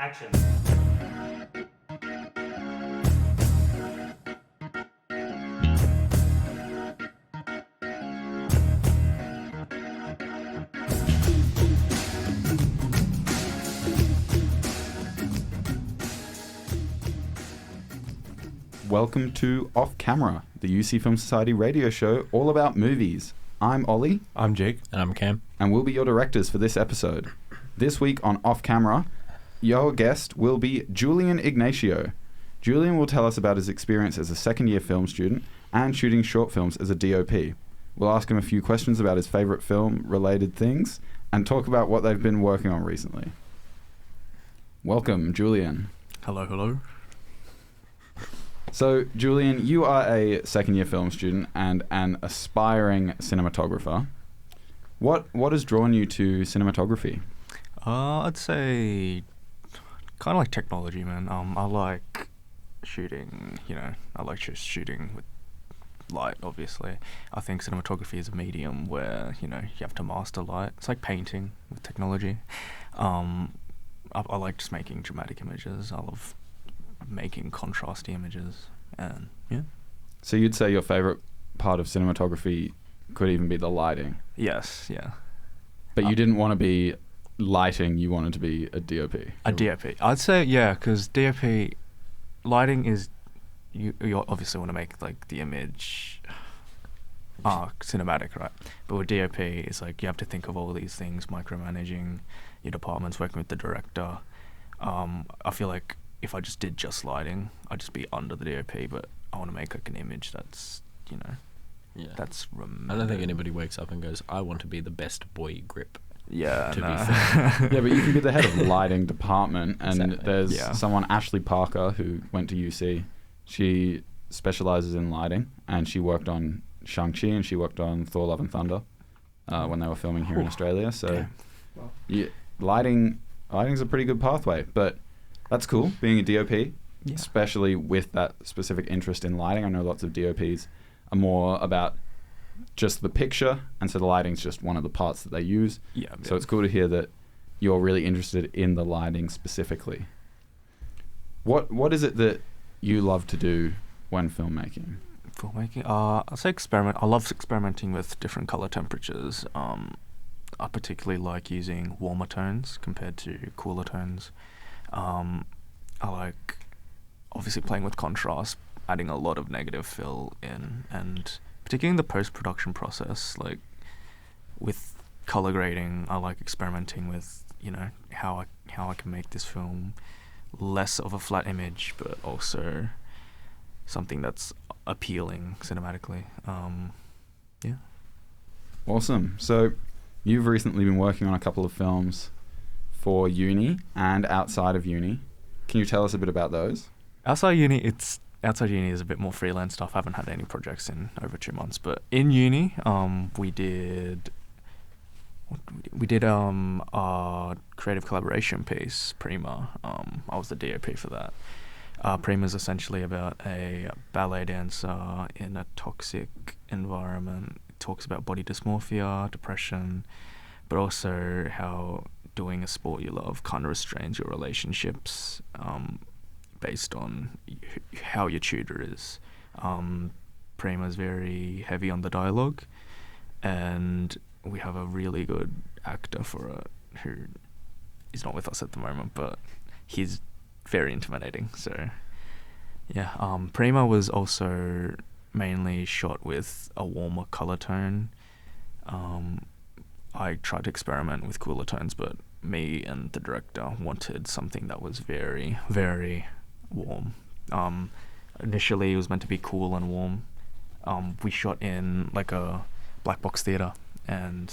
Action. Welcome to Off Camera, the UC Film Society radio show all about movies. I'm Ollie. I'm Jake. And I'm Cam. And we'll be your directors for this episode. This week on Off Camera, your guest will be Jullian Ignacio. Jullian will tell us about his experience as a second-year film student and shooting short films as a DOP. We'll ask him a few questions about his favourite film-related things and talk about what they've been working on recently. Welcome, Jullian. Hello, hello. So, Jullian, you are a second-year film student and an aspiring cinematographer. What has drawn you to cinematography? I'd say kind of like technology, man. I like shooting, I like just shooting with light, obviously. I think cinematography is a medium where, you have to master light. It's like painting with technology. I like just making dramatic images. I love making contrasty images, and yeah. So you'd say your favourite part of cinematography could even be the lighting? Yes, yeah. But you didn't want to be lighting, you wanted to be a DOP? A DOP. I'd say, yeah, because DOP, lighting is, you obviously want to make, like, the image cinematic, right? But with DOP, it's like you have to think of all these things, micromanaging your departments, working with the director. I feel like if I just did just lighting, I'd just be under the DOP, but I want to make, like, an image that's, that's remembered. I don't think anybody wakes up and goes, I want to be the best boy grip. Yeah, to no. be fair. Yeah, but you can be the head of the lighting department, and Exactly. there's someone, Ashley Parker, who went to UC. She specialises in lighting, and she worked on Shang-Chi, and she worked on Thor: Love and Thunder when they were filming here in Australia. So, lighting's a pretty good pathway, but that's cool, being a DOP, especially with that specific interest in lighting. I know lots of DOPs are more about just the picture, and so the lighting's just one of the parts that they use. Yeah. So it's cool to hear that you're really interested in the lighting specifically. What is it that you love to do when filmmaking? Filmmaking? I'll say experiment. I love experimenting with different color temperatures. I particularly like using warmer tones compared to cooler tones. I like obviously playing with contrast, adding a lot of negative fill in, and particularly in the post-production process, like with color grading, I like experimenting with, how I can make this film less of a flat image, but also something that's appealing cinematically. Yeah. Awesome. So you've recently been working on a couple of films for uni and outside of uni. Can you tell us a bit about those? Outside uni is a bit more freelance stuff. I haven't had any projects in over 2 months, but in uni, we did a creative collaboration piece, Prima. I was the DOP for that. Prima is essentially about a ballet dancer in a toxic environment. It talks about body dysmorphia, depression, but also how doing a sport you love kind of restrains your relationships based on how your tutor is. Prima is very heavy on the dialogue, and we have a really good actor for it who is not with us at the moment, but he's very intimidating. So yeah, Prima was also mainly shot with a warmer color tone. I tried to experiment with cooler tones, but me and the director wanted something that was very, very warm. Initially it was meant to be cool and warm. We shot in like a black box theater, and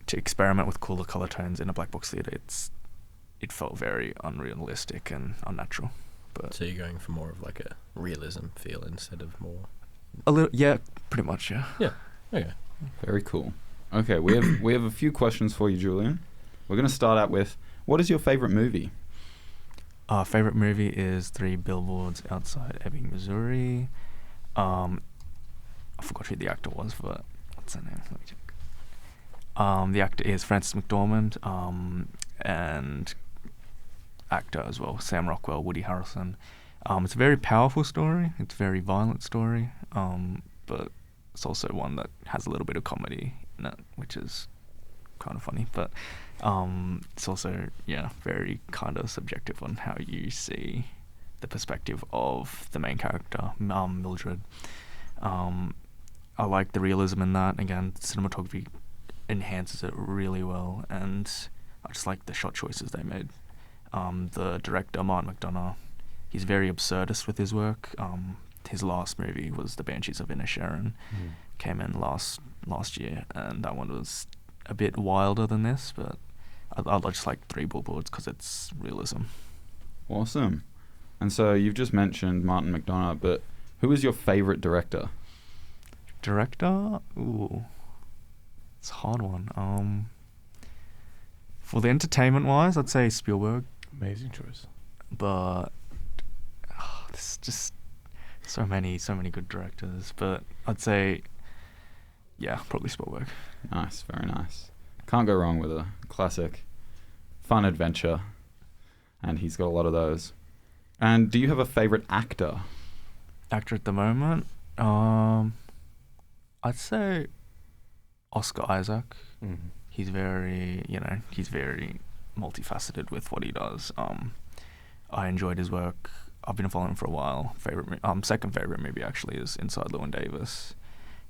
to experiment with cooler color tones in a black box theater, it felt very unrealistic and unnatural. But So you're going for more of like a realism feel instead of more... a little, yeah, pretty much, yeah. Yeah, okay. Very cool. Okay, we have a few questions for you, Jullian. We're going to start out with, what is your favourite movie? Our favorite movie is 3 Billboards Outside Ebbing, Missouri. I forgot who the actor was, but what's her name? Let me check. The actor is Frances McDormand, and actor as well, Sam Rockwell, Woody Harrelson. It's a very powerful story. It's a very violent story, but it's also one that has a little bit of comedy in it, which is kind of funny. But it's also, very kind of subjective on how you see the perspective of the main character, Mildred. I like the realism in that. Again, cinematography enhances it really well, and I just like the shot choices they made. The director, Martin McDonagh, he's very absurdist with his work. His last movie was The Banshees of Inisherin, came in last year, and that one was a bit wilder than this, but I just like Three Billboards because it's realism. Awesome. And so you've just mentioned Martin McDonagh, but who is your favourite director? Director? Ooh. It's a hard one. For the entertainment-wise, I'd say Spielberg. Amazing choice. But there's just so many good directors. But I'd say, probably Spielberg. Nice, very nice. Can't go wrong with a classic fun adventure, and he's got a lot of those. And do you have a favourite actor? Actor at the moment? I'd say Oscar Isaac. Mm-hmm. He's very multifaceted with what he does. I enjoyed his work. I've been following him for a while. Second favorite movie actually is Inside Llewyn Davis.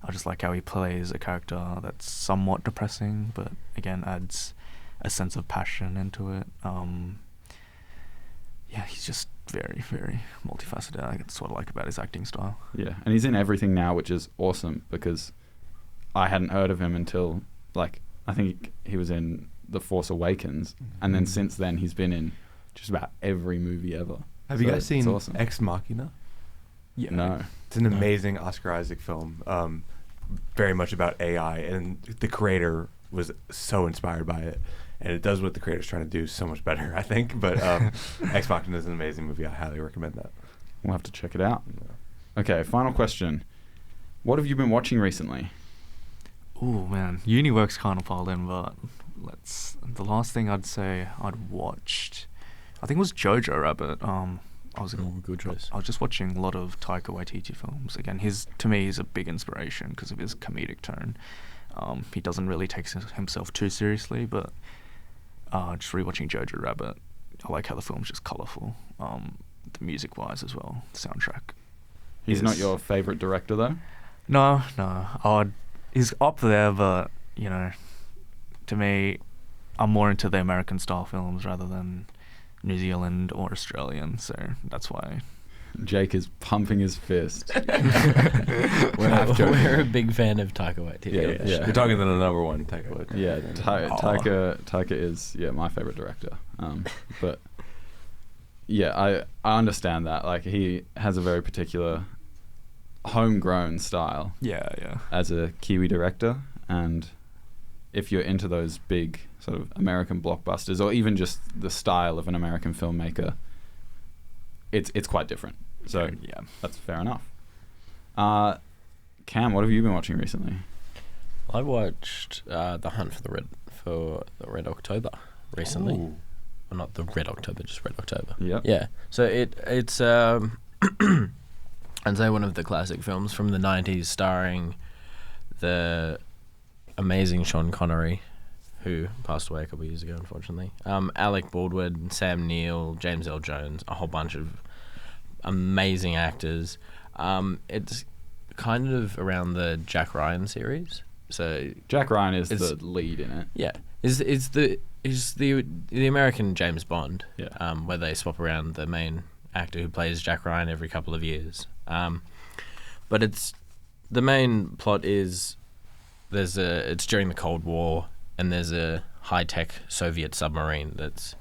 I just like how he plays a character that's somewhat depressing, but again adds a sense of passion into it. He's just very, very multifaceted. That's what I like about his acting style. Yeah, and he's in everything now, which is awesome because I hadn't heard of him until, I think he was in The Force Awakens, and then since then he's been in just about every movie ever. Have you guys seen awesome. Ex Machina? Yeah. No. It's an amazing Oscar Isaac film, very much about AI, and the creator was so inspired by it, and it does what the creator's trying to do so much better, I think. But Ex Machina is an amazing movie. I highly recommend that. We'll have to check it out. Okay, final question. What have you been watching recently? Oh man, uni work's kind of piled in, but the last thing I'd say I'd watched, I think it was Jojo Rabbit. Good choice. I was just watching a lot of Taika Waititi films. Again, to me, he's a big inspiration because of his comedic tone. He doesn't really take himself too seriously, but just rewatching Jojo Rabbit, I like how the film's just colourful. The music-wise as well, the soundtrack. He's not your favourite director, though? No. He's up there, but, to me, I'm more into the American-style films rather than New Zealand or Australian, so that's why. Jake is pumping his fist. We're a big fan of Taika Waititi. Yeah. You're talking to the number one Taika Waititi. Yeah, Taika is my favourite director. But I understand that. He has a very particular homegrown style. Yeah. As a Kiwi director, and if you're into those big sort of American blockbusters, or even just the style of an American filmmaker, it's quite different. So that's fair enough. Cam, what have you been watching recently? I watched The Hunt for the Red October recently. Ooh. Well, not the Red October, just Red October. Yep. Yeah. So it's I'd say one of the classic films from the 90s, starring the amazing Sean Connery, who passed away a couple of years ago, unfortunately. Alec Baldwin, Sam Neill, James L. Jones, a whole bunch of amazing actors. It's kind of around the Jack Ryan series. So Jack Ryan is the lead in it. Yeah, is the American James Bond. Yeah. Where they swap around the main actor who plays Jack Ryan every couple of years. But the main plot is it's during the Cold War, and there's a high-tech Soviet submarine that's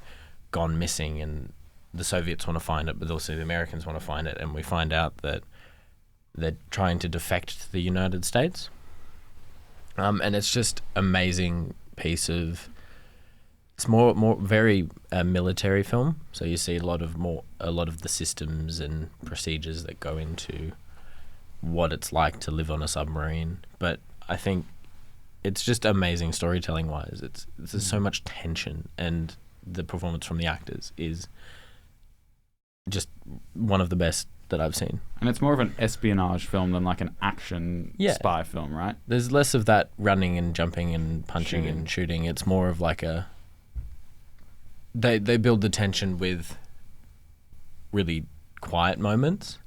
gone missing, and the Soviets want to find it, but also the Americans want to find it, and we find out that they're trying to defect to the United States. And it's just amazing piece of. It's more very military film, so you see a lot of the systems and procedures that go into what it's like to live on a submarine. But I think it's just amazing storytelling wise. There's so much tension, and the performance from the actors is just one of the best that I've seen. And it's more of an espionage film than like an action spy film, right? There's less of that running and jumping and punching and shooting. It's more of like a... They build the tension with really quiet moments.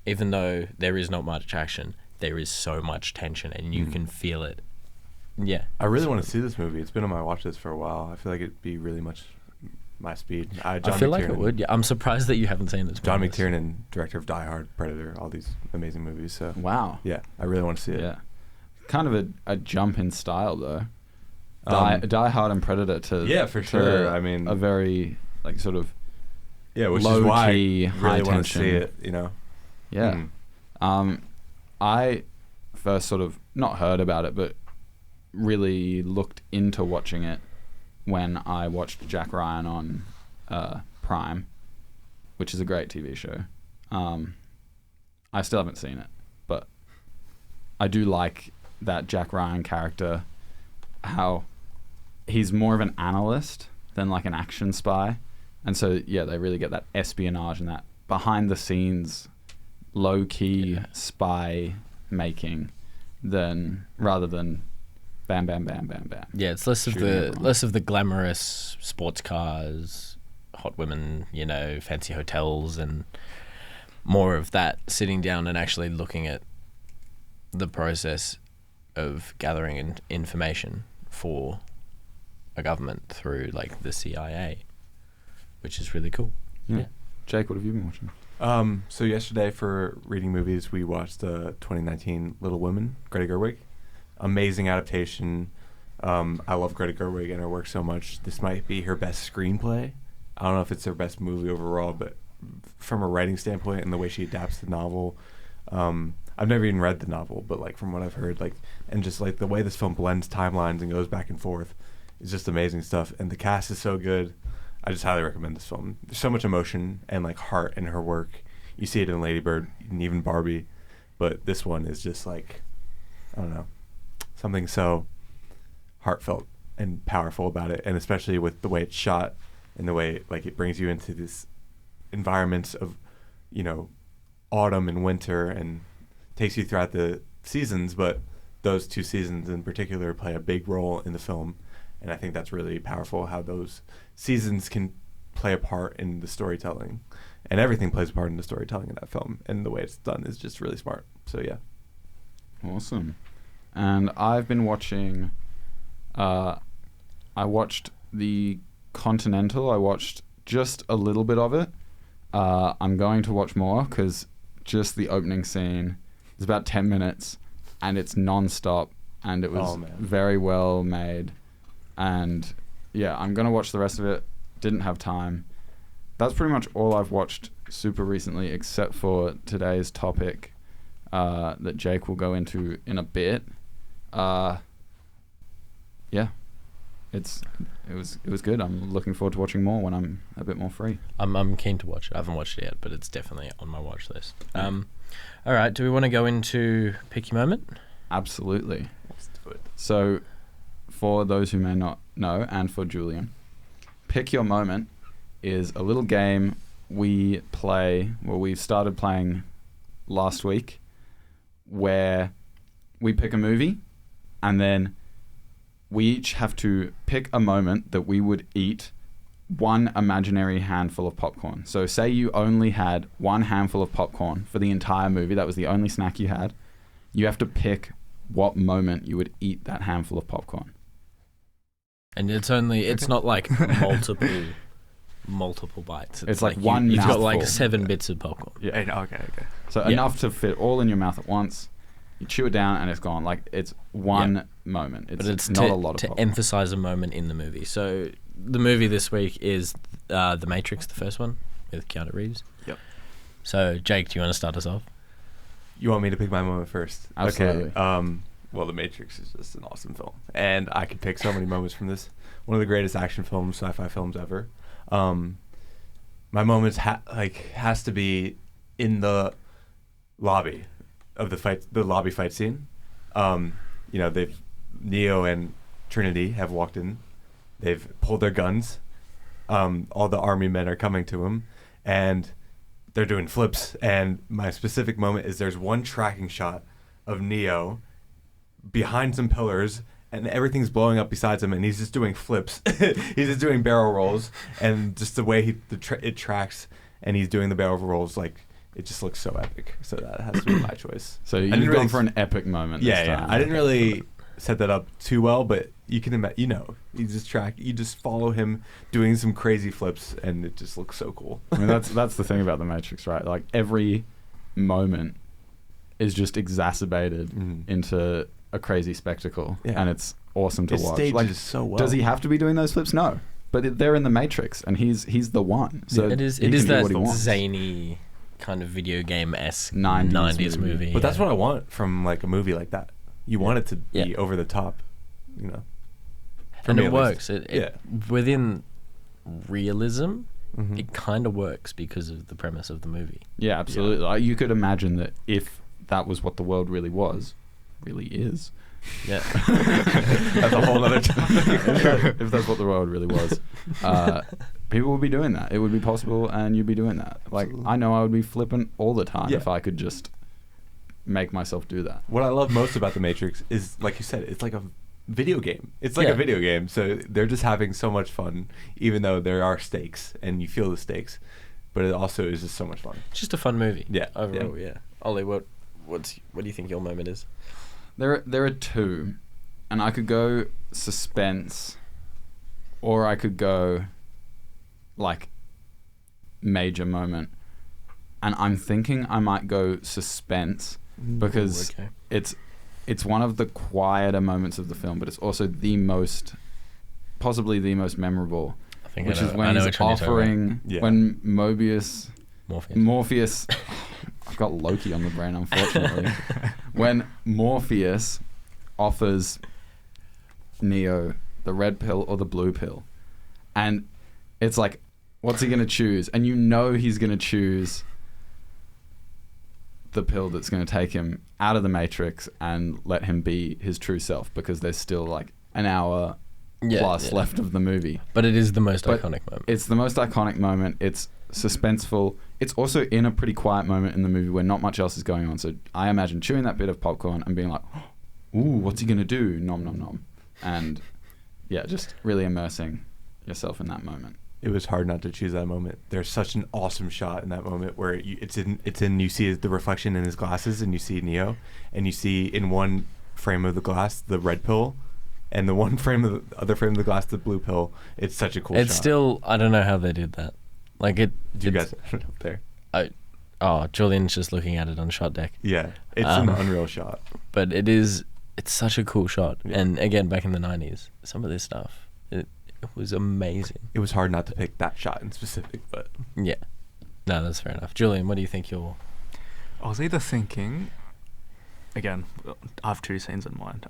Even though there is not much action, there is so much tension and you can feel it. Yeah. I really want to see this movie. It's been on my watch list for a while. I feel like it'd be really much my speed. I feel like it would. Yeah, I'm surprised that you haven't seen this. John McTiernan, director of Die Hard, Predator, all these amazing movies. So wow. Yeah, I really want to see it. Yeah, kind of a jump in style though. Die Hard and Predator to for sure. I mean, a very like sort of which low is why key, I high really want to tension. see it. You know. Yeah. I first sort of not heard about it, but really looked into watching it when I watched Jack Ryan on Prime, which is a great TV show. I still haven't seen it, but I do like that Jack Ryan character, how he's more of an analyst than like an action spy. And so, yeah, they really get that espionage and that behind the scenes, low key spy making rather than bam, bam, bam, bam, bam. Yeah, it's less of the glamorous sports cars, hot women, fancy hotels, and more of that sitting down and actually looking at the process of gathering information for a government through like the CIA, which is really cool. Yeah. Jake, what have you been watching? So yesterday for reading movies, we watched 2019 Little Women, Greta Gerwig. Amazing adaptation. I love Greta Gerwig and her work so much. This might be her best screenplay. I don't know if it's her best movie overall, but from a writing standpoint and the way she adapts the novel, I've never even read the novel, but like from what I've heard, like, and just like the way this film blends timelines and goes back and forth is just amazing stuff. And the cast is so good. I just highly recommend this film. There's so much emotion and like heart in her work. You see it in Lady Bird and even Barbie, but this one is just like, I don't know, something so heartfelt and powerful about it. And especially with the way it's shot and the way like it brings you into this environments of, autumn and winter and takes you throughout the seasons, but those two seasons in particular play a big role in the film. And I think that's really powerful how those seasons can play a part in the storytelling. And everything plays a part in the storytelling in that film. And the way it's done is just really smart. So, yeah. Awesome. And I've been watching... I watched The Continental. I watched just a little bit of it. I'm going to watch more because just the opening scene is about 10 minutes and it's non-stop and it was very well made. And yeah, I'm going to watch the rest of it. Didn't have time. That's pretty much all I've watched super recently, except for today's topic that Jake will go into in a bit. Yeah, it was good. I'm looking forward to watching more when I'm a bit more free. I'm keen to watch it. I haven't watched it yet, but it's definitely on my watch list. All right, do we want to go into Pick Your Moment? Absolutely. Let's do it. So, for those who may not know, and for Jullian, Pick Your Moment is a little game we play, we've started playing last week, where we pick a movie and then we each have to pick a moment that we would eat one imaginary handful of popcorn. So say you only had one handful of popcorn for the entire movie, that was the only snack you had, you have to pick what moment you would eat that handful of popcorn. And it's not like multiple bites. It's like one You've mouthful. got like 7 bits of popcorn. Yeah. Okay. So enough to fit all in your mouth at once. You chew it down and it's gone. Like it's one moment. It's not a lot of popcorn. To emphasize a moment in the movie. So the movie this week is The Matrix, the first one with Keanu Reeves. Yep. So Jake, do you want to start us off? You want me to pick my moment first? Absolutely. Okay. Well, The Matrix is just an awesome film, and I could pick so many moments from this. One of the greatest action films, sci-fi films ever. My moments has to be in the lobby of the lobby fight scene. Neo and Trinity have walked in. They've pulled their guns, all the army men are coming to him, and they're doing flips. And my specific moment is there's one tracking shot of Neo behind some pillars, and everything's blowing up besides him, and he's just doing flips. He's just doing barrel rolls, and just the way it tracks, and he's doing the barrel rolls, like, it just looks so epic. So that has to be my choice. So you've gone for an epic moment this time. I didn't really set that up too well, but you can imagine, you just follow him doing some crazy flips, and it just looks so cool. I mean, that's the thing about The Matrix, right? Like, every moment is just exacerbated into a crazy spectacle, and it's awesome to watch. Stages like, so well. Does he have to be doing those flips? No, but they're in The Matrix, and he's the one. So it is that zany kind of video game-esque 90s movie. But that's what I want from like a movie like that. You want it to be over the top, And it works. It within realism, it kind of works because of the premise of the movie. Yeah, absolutely. Like, you could imagine that if that was what the world really is. Yeah. That's a whole other topic. If that's what the world really was, people would be doing that. It would be possible, and you'd be doing that. Like, I know I would be flipping all the time if I could just make myself do that. What I love most about The Matrix is, like you said, it's like a video game. It's like a video game. So they're just having so much fun, even though there are stakes, and you feel the stakes. But it also is just so much fun. It's just a fun movie. Yeah. Overall, yeah. Ollie, what do you think your moment is? There are two, and I could go suspense, or I could go like major moment. And I'm thinking I might go suspense because it's one of the quieter moments of the film, but it's also possibly the most memorable. Which is when he's offering when Morpheus. I've got Loki on the brain, unfortunately. When Morpheus offers Neo the red pill or the blue pill, and it's like, what's he gonna choose? And he's gonna choose the pill that's gonna take him out of the Matrix and let him be his true self, because there's still like an hour plus left of the movie. But it is the most iconic moment. It's the most iconic moment. It's suspenseful. It's also in a pretty quiet moment in the movie where not much else is going on. So I imagine chewing that bit of popcorn and being like, ooh, what's he going to do? Nom, nom, nom. And just really immersing yourself in that moment. It was hard not to choose that moment. There's such an awesome shot in that moment where you see the reflection in his glasses, and you see Neo, and you see in one frame of the glass the red pill, and the other frame of the glass the blue pill. It's such a cool shot. It's still, I don't know how they did that. Like it. Do you guys up there? Julian's just looking at it on Shot Deck. Yeah, it's an unreal shot. But it's such a cool shot. Yeah. And again, back in the 90s, some of this stuff, it was amazing. It was hard not to pick that shot in specific, but yeah. No, that's fair enough. Julian, what do you think I was either thinking, again, I have two scenes in mind.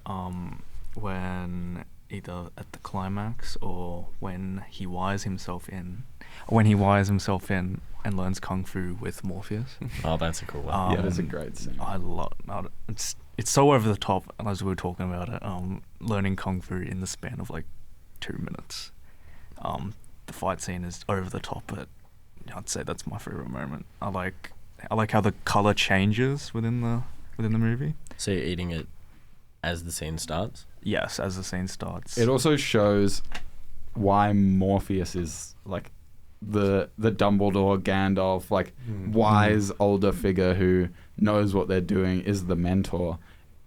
When either at the climax or when he wires himself in and learns kung fu with Morpheus. Oh, that's a cool one. That is a great scene. I love it's so over the top, and as we were talking about it, learning kung fu in the span of like 2 minutes. The fight scene is over the top, but I'd say that's my favorite moment. I like how the color changes within the movie. So you're eating it as the scene starts? Yes, as the scene starts. It also shows why Morpheus is like the Dumbledore, Gandalf, like wise older figure who knows what they're doing, is the mentor.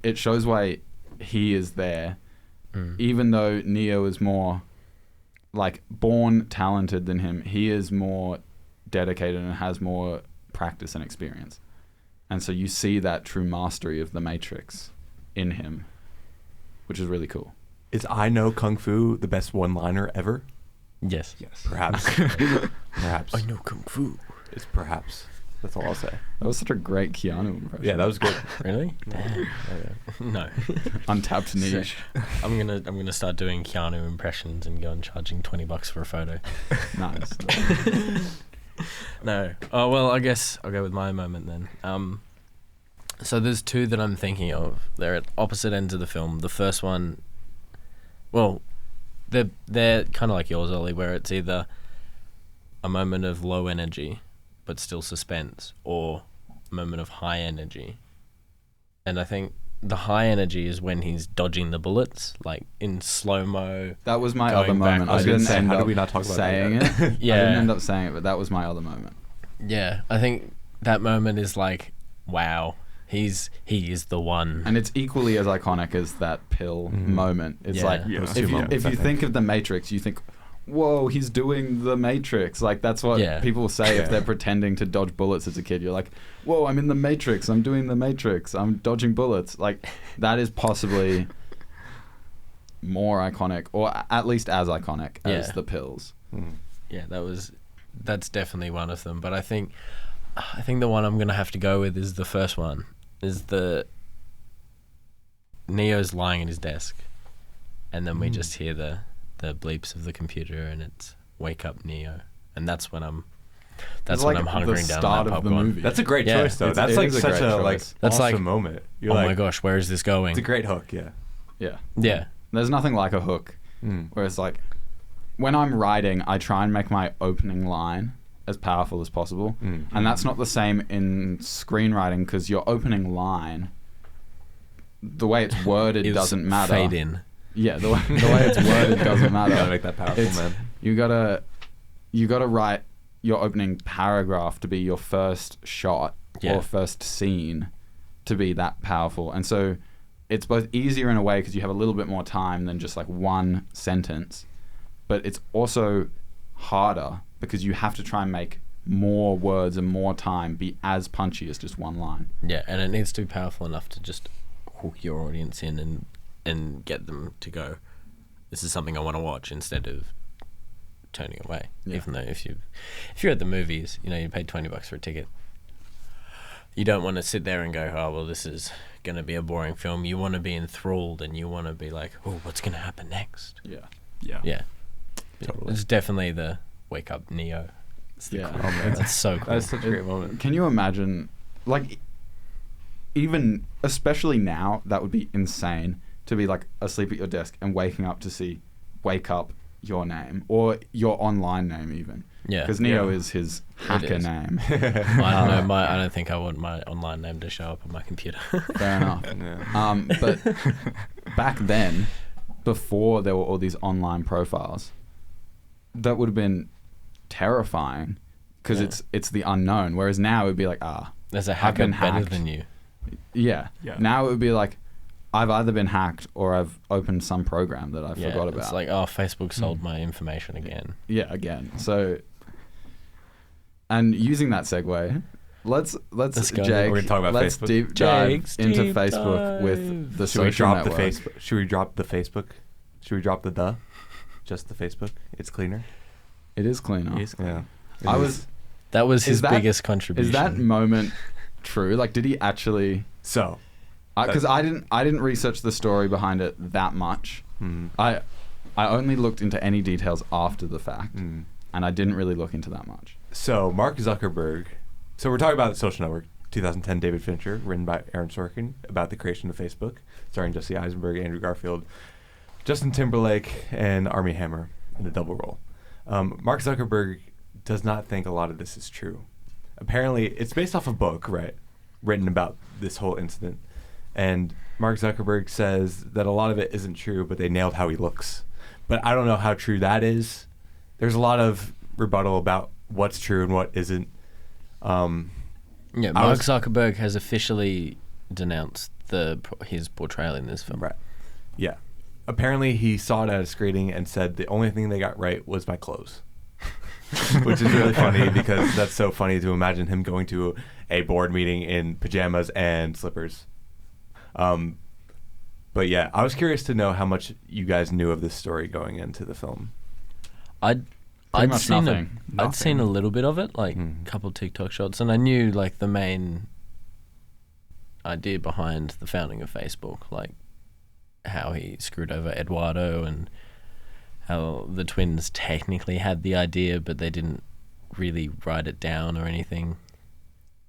It shows why he is there, even though Neo is more like born talented than him. He is more dedicated and has more practice and experience, and so you see that true mastery of the Matrix in him, which is really cool. Is I know Kung Fu the best one-liner ever? Yes. Perhaps. Perhaps. I know Kung Fu. It's perhaps. That's all I'll say. That was such a great Keanu impression. Yeah, that was good. Really? Damn. No. Untapped niche. I'm gonna start doing Keanu impressions and go and charging $20 for a photo. Nice. No. Oh well, I guess I'll go with my moment then. So there's two that I'm thinking of. They're at opposite ends of the film. The first one, well, they're kind of like yours, Ollie, where it's either a moment of low energy but still suspense, or a moment of high energy. And I think the high energy is when he's dodging the bullets, like in slow-mo. That was my Going other moment. backwards. I I was gonna didn't say, end how up did we not talk about saying that it. Yeah. I didn't end up saying it, but that was my other moment. Yeah, I think that moment is like, wow, he is the one. And it's equally as iconic as that pill moment. It's Yeah. like, Yeah. Those if two you, moments, if I you think of The Matrix, you think, whoa, he's doing The Matrix. Like, that's what Yeah. people say Yeah. if they're pretending to dodge bullets as a kid. You're like, whoa, I'm in The Matrix. I'm doing The Matrix. I'm dodging bullets. Like, that is possibly more iconic, or at least as iconic as Yeah. the pills. Yeah, that's definitely one of them. But I think the one I'm gonna have to go with is the first one. Is the Neo's lying at his desk, and then we just hear the bleeps of the computer, and it's "Wake up, Neo," and that's when I'm It's hunkering the down on start that of the popcorn. movie. That's a great Yeah. choice, though. It That's like is a such great a like choice. That's awesome like, moment. You're Oh like, my gosh, where is this going? it's a great hook. Yeah. Yeah. Yeah, There's nothing like a hook. Where it's like, when I'm writing, I try and make my opening line as powerful as possible. And that's not the same in screenwriting, because your opening line, the way it's worded Is doesn't matter. Fade in. Yeah, the way it's worded doesn't matter. You gotta make that powerful, It's- man. You gotta write your opening paragraph to be your first shot Yeah. or first scene to be that powerful. And so it's both easier in a way because you have a little bit more time than just like one sentence, but it's also harder because you have to try and make more words and more time be as punchy as just one line. Yeah, and it needs to be powerful enough to just hook your audience in and get them to go, this is something I want to watch, instead of turning away. Yeah. Even though if you're at the movies, you paid $20 for a ticket, you don't want to sit there and go, oh well, this is going to be a boring film. You want to be enthralled, and you want to be like, oh, what's going to happen next? Yeah. Yeah, Totally. it's definitely the wake up Neo. It's the Yeah. cool- Oh, man. that's so cool. That's such a great moment. Can you imagine, like, even, especially now, that would be insane to be, like, asleep at your desk and waking up to see, wake up your name, or your online name even. Yeah. Because Neo Yeah. is his hacker is. name. I don't know. I don't think I want my online name to show up on my computer. Fair enough. Yeah. But back then, before there were all these online profiles, that would have been terrifying because Yeah. it's the unknown. Whereas now it would be like, There's a I've hacker been better hacked. than you. yeah. Yeah. Now it would be like, I've either been hacked or I've opened some program that I forgot about. It's like, oh, Facebook sold my information again. Yeah, again. So, and using that segue, let's Let's go. Jake, We're gonna talk about let's Facebook. deep dive Jake's into deep Facebook with dive. the Should we social drop network. the Facebook? Should we drop the Facebook? Should we drop the just the Facebook? It's cleaner. It is cleaner. Yeah. I was. That was Is his that- biggest contribution. Is that moment true? Like, did he actually? So. Because I didn't research the story behind it that much. I only looked into any details after the fact, and I didn't really look into that much. So Mark Zuckerberg. So we're talking about The Social Network, 2010, David Fincher, written by Aaron Sorkin, about the creation of Facebook, starring Jesse Eisenberg, Andrew Garfield, Justin Timberlake, and Armie Hammer in a double role. Mark Zuckerberg does not think a lot of this is true. Apparently, it's based off a book, right, written about this whole incident. And Mark Zuckerberg says that a lot of it isn't true, but they nailed how he looks. But I don't know how true that is. There's a lot of rebuttal about what's true and what isn't. Yeah, Mark Zuckerberg has officially denounced his portrayal in this film. Right. Yeah. Apparently, he saw it at a screening and said the only thing they got right was my clothes. Which is really funny because that's so funny to imagine him going to a board meeting in pajamas and slippers. But yeah, I was curious to know how much you guys knew of this story going into the film. I'd much seen nothing. I'd seen a little bit of it, like a couple of TikTok shots, and I knew like the main idea behind the founding of Facebook, like how he screwed over Eduardo and how the twins technically had the idea, but they didn't really write it down or anything.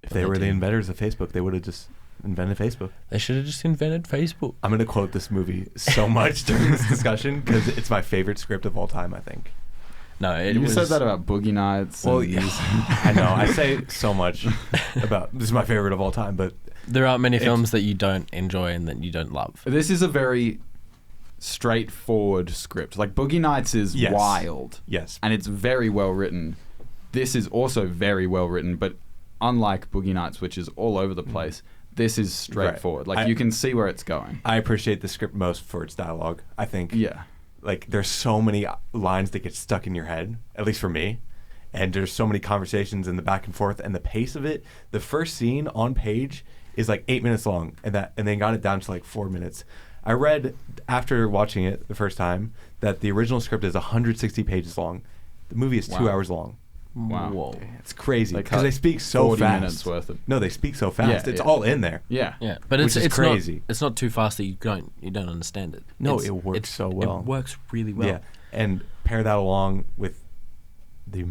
If But they were the did. inventors of Facebook, they would have just invented Facebook. They should have just invented Facebook. I'm going to quote this movie so much during this discussion because it's my favorite script of all time, I think. No, it You was, said that about Boogie Nights. Well, and yeah, these- I know. I say so much about this is my favorite of all time, but there aren't many films that you don't enjoy and that you don't love. This is a very straightforward script. Like Boogie Nights is Yes. wild. yes, And it's very well written. This is also very well written, but unlike Boogie Nights, which is all over the place, this is straightforward. Like you can see where it's going. I appreciate the script most for its dialogue. I think Yeah. like there's so many lines that get stuck in your head, at least for me. And there's so many conversations in the back and forth, and the pace of it. The first scene on page is like 8 minutes long, and they got it down to like 4 minutes. I read after watching it the first time that the original script is 160 pages long. The movie is 2 Wow. hours long. Wow. Whoa. It's crazy They because cut they speak so 40 fast. minutes worth of. No, they speak so fast. Yeah, It's yeah. all in there. Yeah. Yeah, but Which is it's crazy. Not, it's not too fast that you don't understand it. No, It's- it works so well. It works really well. Yeah, and pair that along with the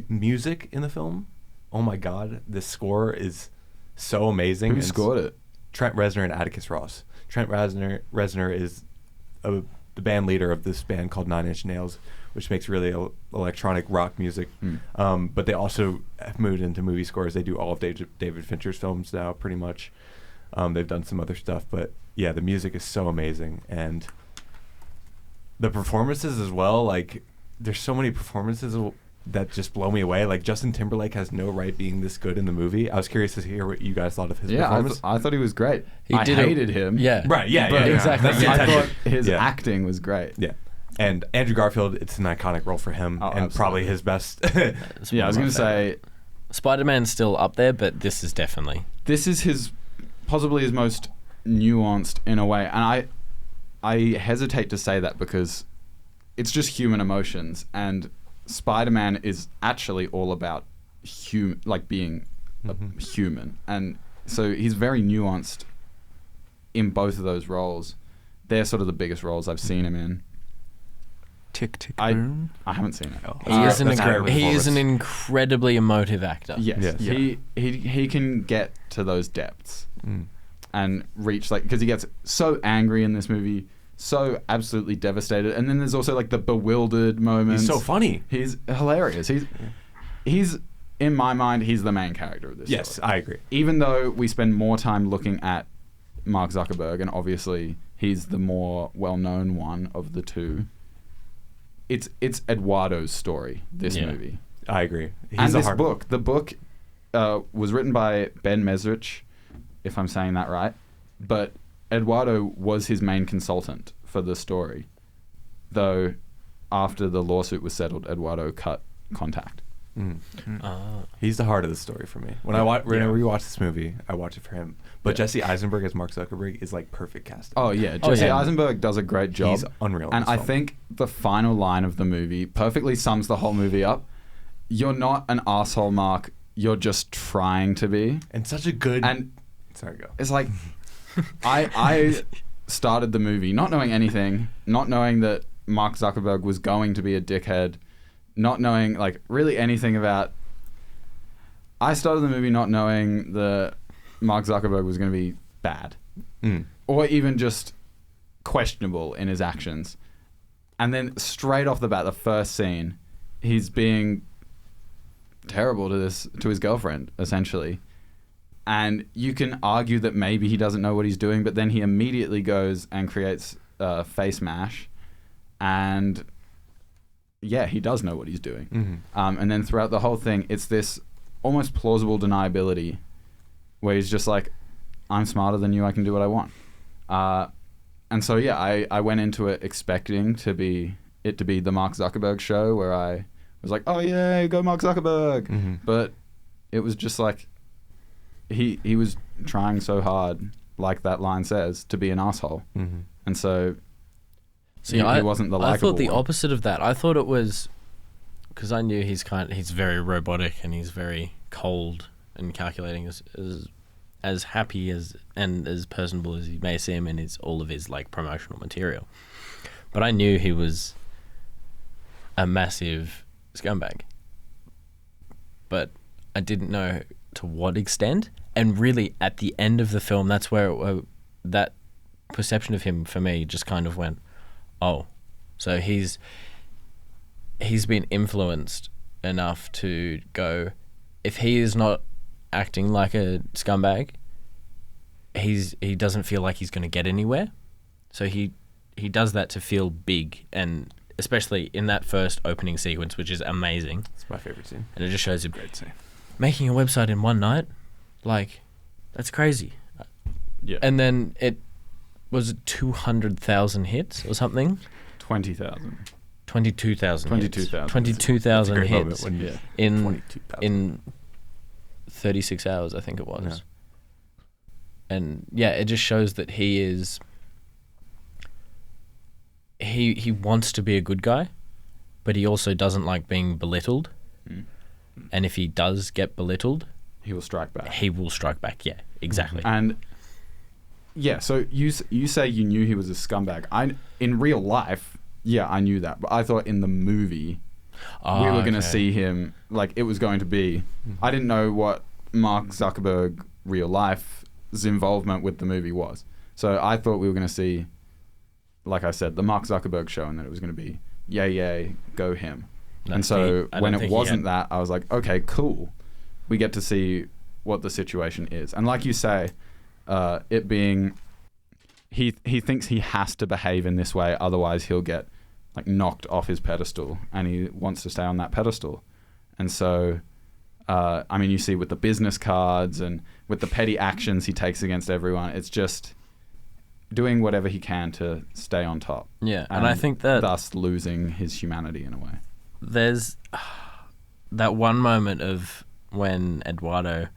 music in the film. Oh my God, the score is so amazing. Who And scored it? Trent Reznor and Atticus Ross. Trent Reznor is the band leader of this band called Nine Inch Nails, which makes really electronic rock music. But they also have moved into movie scores. They do all of David Fincher's films now, pretty much. They've done some other stuff, but yeah, the music is so amazing, and the performances as well. Like, there's so many performances that just blow me away. Like, Justin Timberlake has no right being this good in the movie. I was curious to hear what you guys thought of his Yeah, performance. I thought he was great. He I did hated him. Yeah. Right, yeah, but exactly. That's the I intention. thought his Yeah. acting was great. Yeah. And Andrew Garfield, it's an iconic role for him, Oh, and probably absolutely. his best. It's Yeah, I one was of going my to favorite. say, Spider-Man's still up there, but this is definitely. this is his possibly his most nuanced in a way, and I hesitate to say that because it's just human emotions, and Spider-Man is actually all about being a human, and so he's very nuanced in both of those roles. They're sort of the biggest roles I've seen him in. Tick, tick, I boom. haven't seen it. He is an that's a great he is an performance. incredibly emotive actor. Yes, Yes. he can get to those depths Mm. and reach, like, because he gets so angry in this movie, so absolutely devastated, and then there's also like the bewildered moments. He's so funny. He's hilarious. He's in my mind, he's the main character of this Yes, story. I agree. Even though we spend more time looking at Mark Zuckerberg, and obviously he's the more well-known one of the two, it's Eduardo's story, this Yeah. movie. I agree. He's And a this hard- book. The book was written by Ben Mesrich, if I'm saying that right. But Eduardo was his main consultant for the story, though after the lawsuit was settled, Eduardo cut contact. Mm. Ah. He's the heart of the story for me. When I rewatch this movie, I watch it for him. But Yeah. Jesse Eisenberg as Mark Zuckerberg is like perfect casting. Oh yeah, Oh, Jesse yeah. Eisenberg does a great job. He's unreal. in And this I film. think the final line of the movie perfectly sums the whole movie up. You're not an asshole, Mark. You're just trying to be. and such a good. And sorry, go. it's like, I started the movie not knowing anything, not knowing that Mark Zuckerberg was going to be a dickhead, not knowing like really anything about. I started the movie not knowing that Mark Zuckerberg was going to be bad, or even just questionable in his actions. And then straight off the bat, the first scene, he's being terrible to his girlfriend, essentially. And you can argue that maybe he doesn't know what he's doing, but then he immediately goes and creates face mash, and yeah, he does know what he's doing. And then throughout the whole thing, it's this almost plausible deniability where he's just like, I'm smarter than you, I can do what I want. And so yeah, I went into it expecting to be the Mark Zuckerberg show, where I was like, oh yeah, go Mark Zuckerberg. But it was just like, he was trying so hard, like that line says, to be an asshole. And so See, he I wasn't the I likable thought the one. opposite of that. I thought it was because I knew he's very robotic and he's very cold and calculating, as happy as and as personable as he may seem in all of his like promotional material. But I knew he was a massive scumbag. But I didn't know to what extent. And really, at the end of the film, that's where that perception of him for me just kind of went, oh, so he's he's been influenced enough to go, if he is not acting like a scumbag, he doesn't feel like he's going to get anywhere. So he does that to feel big, and especially in that first opening sequence, which is amazing. It's my favorite scene. And it just shows you Great scene. making a website in one night, like, that's crazy. Yeah. And then it was 200,000 hits or something. 20,000. 22,000. 22,000. 22,000 Great moment hits when Yeah. in 22,000. in 36 hours, I think it was. Yeah. And yeah, it just shows that he is. He wants to be a good guy, but he also doesn't like being belittled. Mm. And if he does get belittled, He will strike back. he will strike back. Yeah, exactly. And yeah, so you say you knew he was a scumbag. In real life, yeah, I knew that, but I thought in the movie we were going to see him, like, it was going to be. I didn't know what Mark Zuckerberg real life's involvement with the movie was, so I thought we were going to see, like I said, the Mark Zuckerberg show, and that it was going to be yay, go him. No, And so I when don't it think he wasn't had- that, I was like, okay, cool. We get to see what the situation is. And like you say, it being, he thinks he has to behave in this way, otherwise he'll get like knocked off his pedestal, and he wants to stay on that pedestal. And so, I mean, you see with the business cards and with the petty actions he takes against everyone, it's just doing whatever he can to stay on top. Yeah, and I think that thus losing his humanity in a way. there's that one moment of when Eduardo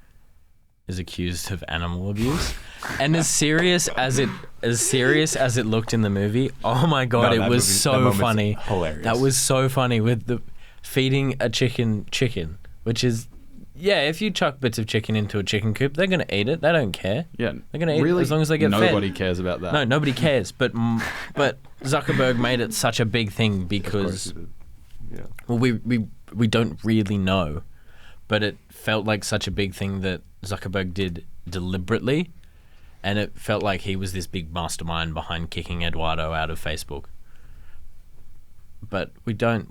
is accused of animal abuse, and as serious as it looked in the movie, oh my god, No, it was that so moment's funny. Hilarious. That was so funny with the feeding a chicken, which is, yeah, if you chuck bits of chicken into a chicken coop, they're gonna eat it. They don't care. Yeah, They're gonna eat really, it as long as they get fed. nobody cares about that. No, nobody cares. But Zuckerberg made it such a big thing Of course because, he did. Yeah. well, we don't really know, but it felt like such a big thing that Zuckerberg did deliberately, and it felt like he was this big mastermind behind kicking Eduardo out of Facebook. But we don't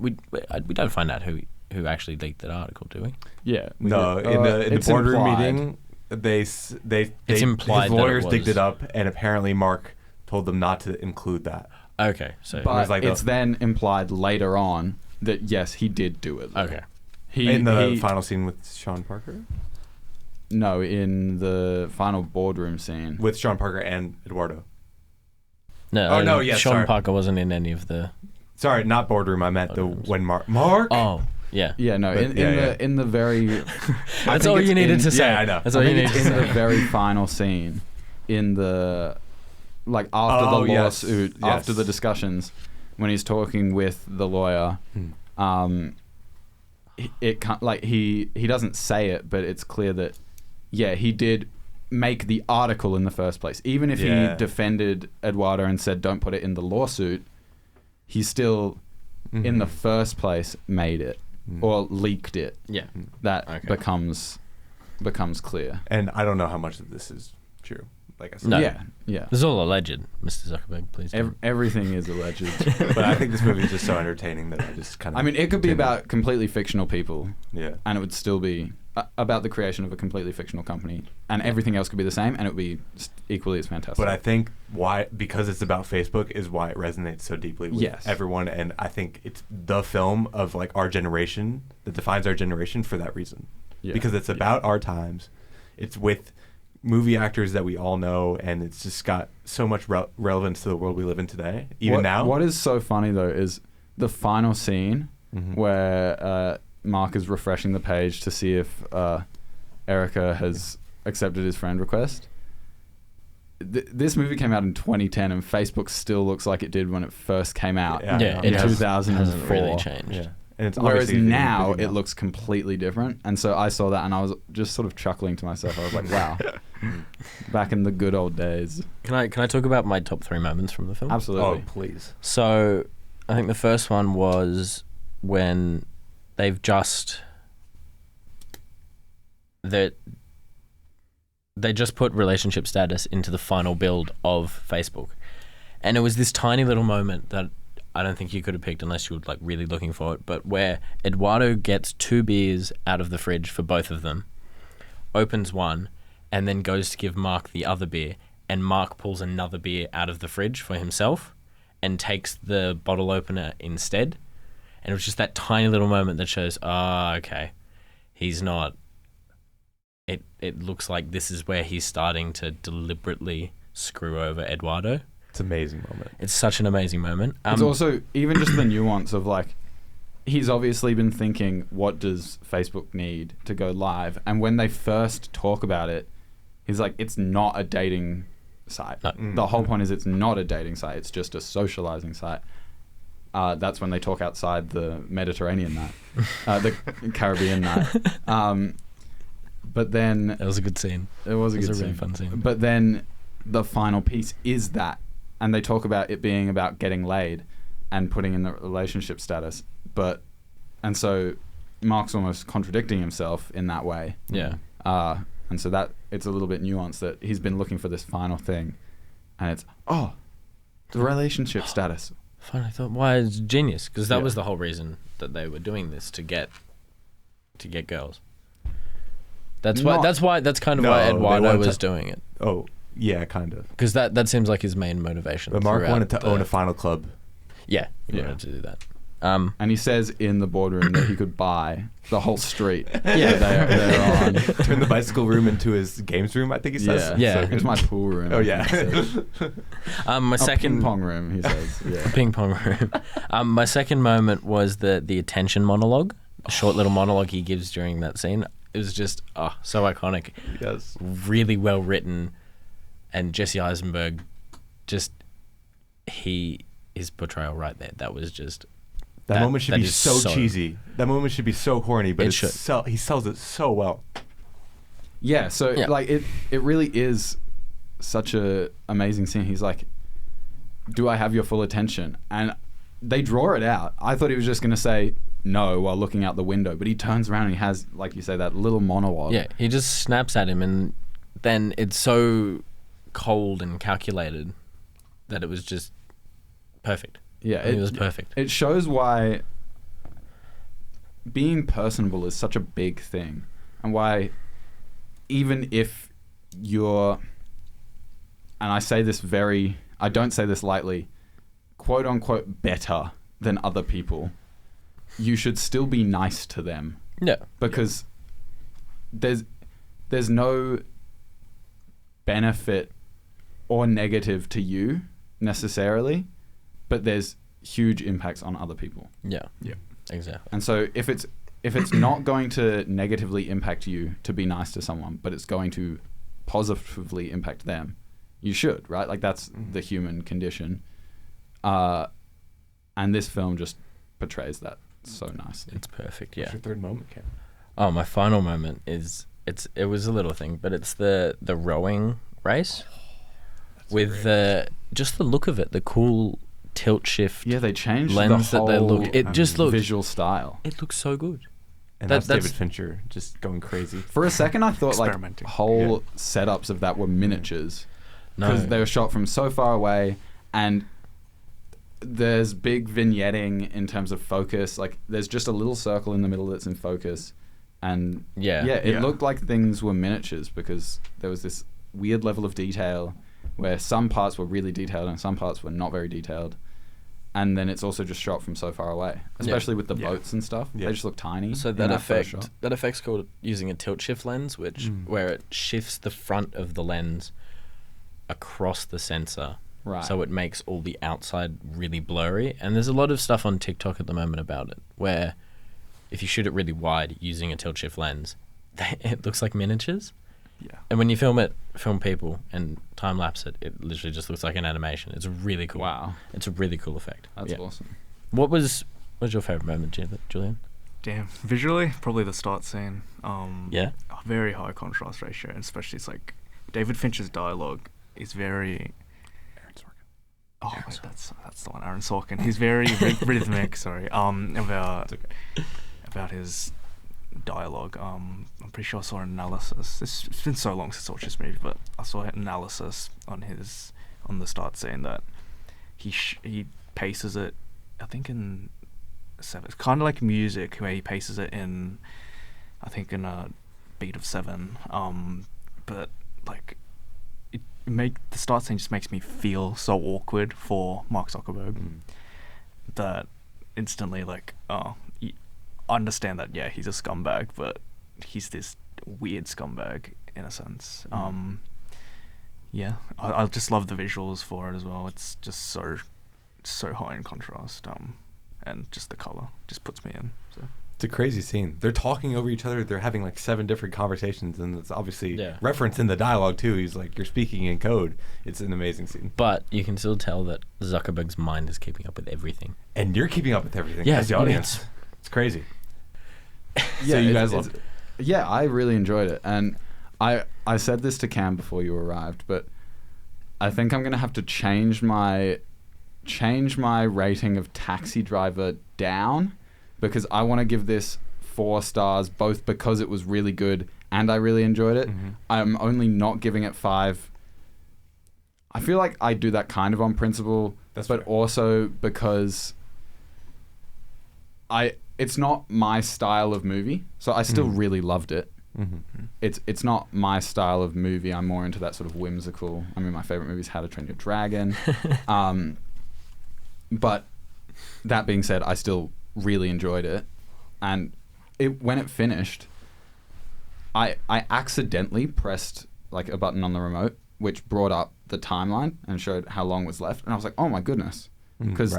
find out who actually leaked that article, do we? Yeah. No, in the it's boardroom implied. meeting, they It's implied his that it lawyers was. digged it up, and apparently Mark told them not to include that. Okay, so But was like it's the- then implied later on that yes, he did do it. okay, In the final scene with Sean Parker, No, in the final boardroom scene. with Sean Parker and Eduardo. no, Oh, no, yeah, Sean sorry. Parker wasn't in any of the. Sorry, not boardroom. I meant Boardrooms. when Mark. Oh, yeah. Yeah, no, But- in the very. I That's think all it's you needed in- to say. Yeah, I know. That's I all you think needed it's to in the say. very final scene, in the, like after Oh, the yes, lawsuit, yes. after the discussions, when he's talking with the lawyer, it can't, like he doesn't say it, but it's clear that yeah, he did make the article in the first place. Even if Yeah. he defended Eduardo and said don't put it in the lawsuit, he still in the first place made it or leaked it. Yeah. That Okay. becomes clear. And I don't know how much of this is true. Like I said, No. Yeah, yeah. This is all alleged, Mr. Zuckerberg. Please. Don't. Everything is alleged. but I think this movie is just so entertaining that I just kind of. I mean, it could be about completely fictional people, Yeah. and it would still be about the creation of a completely fictional company, and everything else could be the same, and it would be equally as fantastic. But I think because it's about Facebook is why it resonates so deeply with Yes. everyone, and I think it's the film of like our generation that defines our generation for that reason. Yeah. Because it's about our times, it's with movie actors that we all know, and it's just got so much relevance to the world we live in today. Even now, What is so funny though is the final scene where Mark is refreshing the page to see if Erica has accepted his friend request. This movie came out in 2010, and Facebook still looks like it did when it first came out Yeah, Yeah, I it know. has, 2004. hasn't really changed. yeah, and it's Whereas obviously now big it looks completely different, and so I saw that and I was just sort of chuckling to myself. I was like, "Wow, back in the good old days." Can I talk about my top 3 moments from the film? Absolutely. Oh, please. So, I think the first one was when they've just they just put relationship status into the final build of Facebook, and it was this tiny little moment that I don't think you could have picked unless you were like really looking for it, but where Eduardo gets 2 beers out of the fridge for both of them, opens one, and then goes to give Mark the other beer, and Mark pulls another beer out of the fridge for himself and takes the bottle opener instead. And it was just that tiny little moment that shows, okay, he's not... It looks like this is where he's starting to deliberately screw over Eduardo. It's an amazing moment. It's such an amazing moment. It's also even just the nuance of like, he's obviously been thinking, what does Facebook need to go live? And when they first talk about it, he's like, it's not a dating site. No. The whole point is it's not a dating site. It's just a socializing site. That's when they talk outside the Mediterranean night, the Caribbean night. But then... That was a good scene. It was a really fun scene. But then the final piece is that. And they talk about it being about getting laid and putting in the relationship status. And so Mark's almost contradicting himself in that way. Yeah. And so that it's a little bit nuanced that he's been looking for this final thing. And it's, the relationship status. Finally thought, why is genius? Because that was the whole reason that they were doing this, to get girls. That's why that's kind of why Eduardo was doing it. Oh, yeah, kind of. Because that seems like his main motivation. But Mark wanted to own a final club. Yeah, he wanted to do that. And he says in the boardroom that he could buy the whole street. Yeah. They're on. Turn the bicycle room into his games room, I think he says. Yeah. So it's my pool room. Oh, yeah. My second ping pong room, he says. Yeah. Ping pong room. My second moment was the attention monologue, the short little monologue he gives during that scene. It was just so iconic. Yes. Really well written, and Jesse Eisenberg, just his portrayal right there. That was just that moment should be so cheesy. That moment should be so corny, but he sells it so well. Yeah. So like it really is such a amazing scene. He's like, "Do I have your full attention?" And they draw it out. I thought he was just going to say no while looking out the window, but he turns around and he has, like you say, that little monologue. Yeah, he just snaps at him, and then it's so cold and calculated that it was just perfect. Yeah, it was perfect. It shows why being personable is such a big thing, and why even if you're, and I don't say this lightly, quote unquote better than other people, you should still be nice to them. Yeah. Because there's no benefit or negative to you necessarily, but there's huge impacts on other people. Yeah. Yeah. Exactly. And so if it's not going to negatively impact you to be nice to someone, but it's going to positively impact them, you should, right? Like that's the human condition. And this film just portrays that so nicely. It's perfect. Yeah. What's your third moment, Cam? Oh, my final moment is it was a little thing, but it's the rowing race with just the look of it, the cool tilt shift. Yeah, they changed lens the whole that they look. It just looked visual style. It looks so good. And that's David Fincher just going crazy. For a second, I thought like whole setups of that were miniatures because they were shot from so far away, and there's big vignetting in terms of focus. Like there's just a little circle in the middle that's in focus, and it looked like things were miniatures because there was this weird level of detail where some parts were really detailed and some parts were not very detailed. And then it's also just shot from so far away, especially with the boats and stuff. They just look tiny. So that effect's called using a tilt shift lens, which where it shifts the front of the lens across the sensor. Right. So it makes all the outside really blurry. And there's a lot of stuff on TikTok at the moment about it, where if you shoot it really wide using a tilt shift lens, it looks like miniatures. Yeah. And when you film people and time lapse it, it literally just looks like an animation. It's really cool. Wow. It's a really cool effect. That's awesome. What was your favorite moment, Jullian? Damn. Visually, probably the start scene. Yeah. A very high contrast ratio, and especially it's like David Fincher's dialogue is very. Aaron Sorkin. Oh, wait, that's the one. Aaron Sorkin. He's very rhythmic. Sorry. About his dialogue. I'm pretty sure I saw an analysis. It's been so long since I watched this movie, but I saw an analysis on the start scene that he paces it I think in 7. It's kind of like music where he paces it in, I think in a beat of 7. But like the start scene just makes me feel so awkward for Mark Zuckerberg that instantly like I understand that he's a scumbag, but he's this weird scumbag in a sense. I just love the visuals for it as well. It's just so high in contrast, and just the color just puts me in. So It's a crazy scene. They're talking over each other. They're having like 7 different conversations, and it's obviously referenced in the dialogue too. He's like, you're speaking in code. It's an amazing scene. But you can still tell that Zuckerberg's mind is keeping up with everything. And you're keeping up with everything Yeah, as the audience. It's crazy. Yeah, you guys loved it. Yeah, I really enjoyed it. And I said this to Cam before you arrived, but I think I'm going to have to change my rating of Taxi Driver down, because I want to give this 4 stars, both because it was really good and I really enjoyed it. I'm only not giving it 5. I feel like I do that kind of on principle, but fair. Also because it's not my style of movie, so I still really loved it. It's not my style of movie. I'm more into that sort of whimsical. I mean, my favorite movie is How to Train Your Dragon. But that being said, I still really enjoyed it. And when it finished, I accidentally pressed like a button on the remote, which brought up the timeline and showed how long was left. And I was like, oh my goodness, because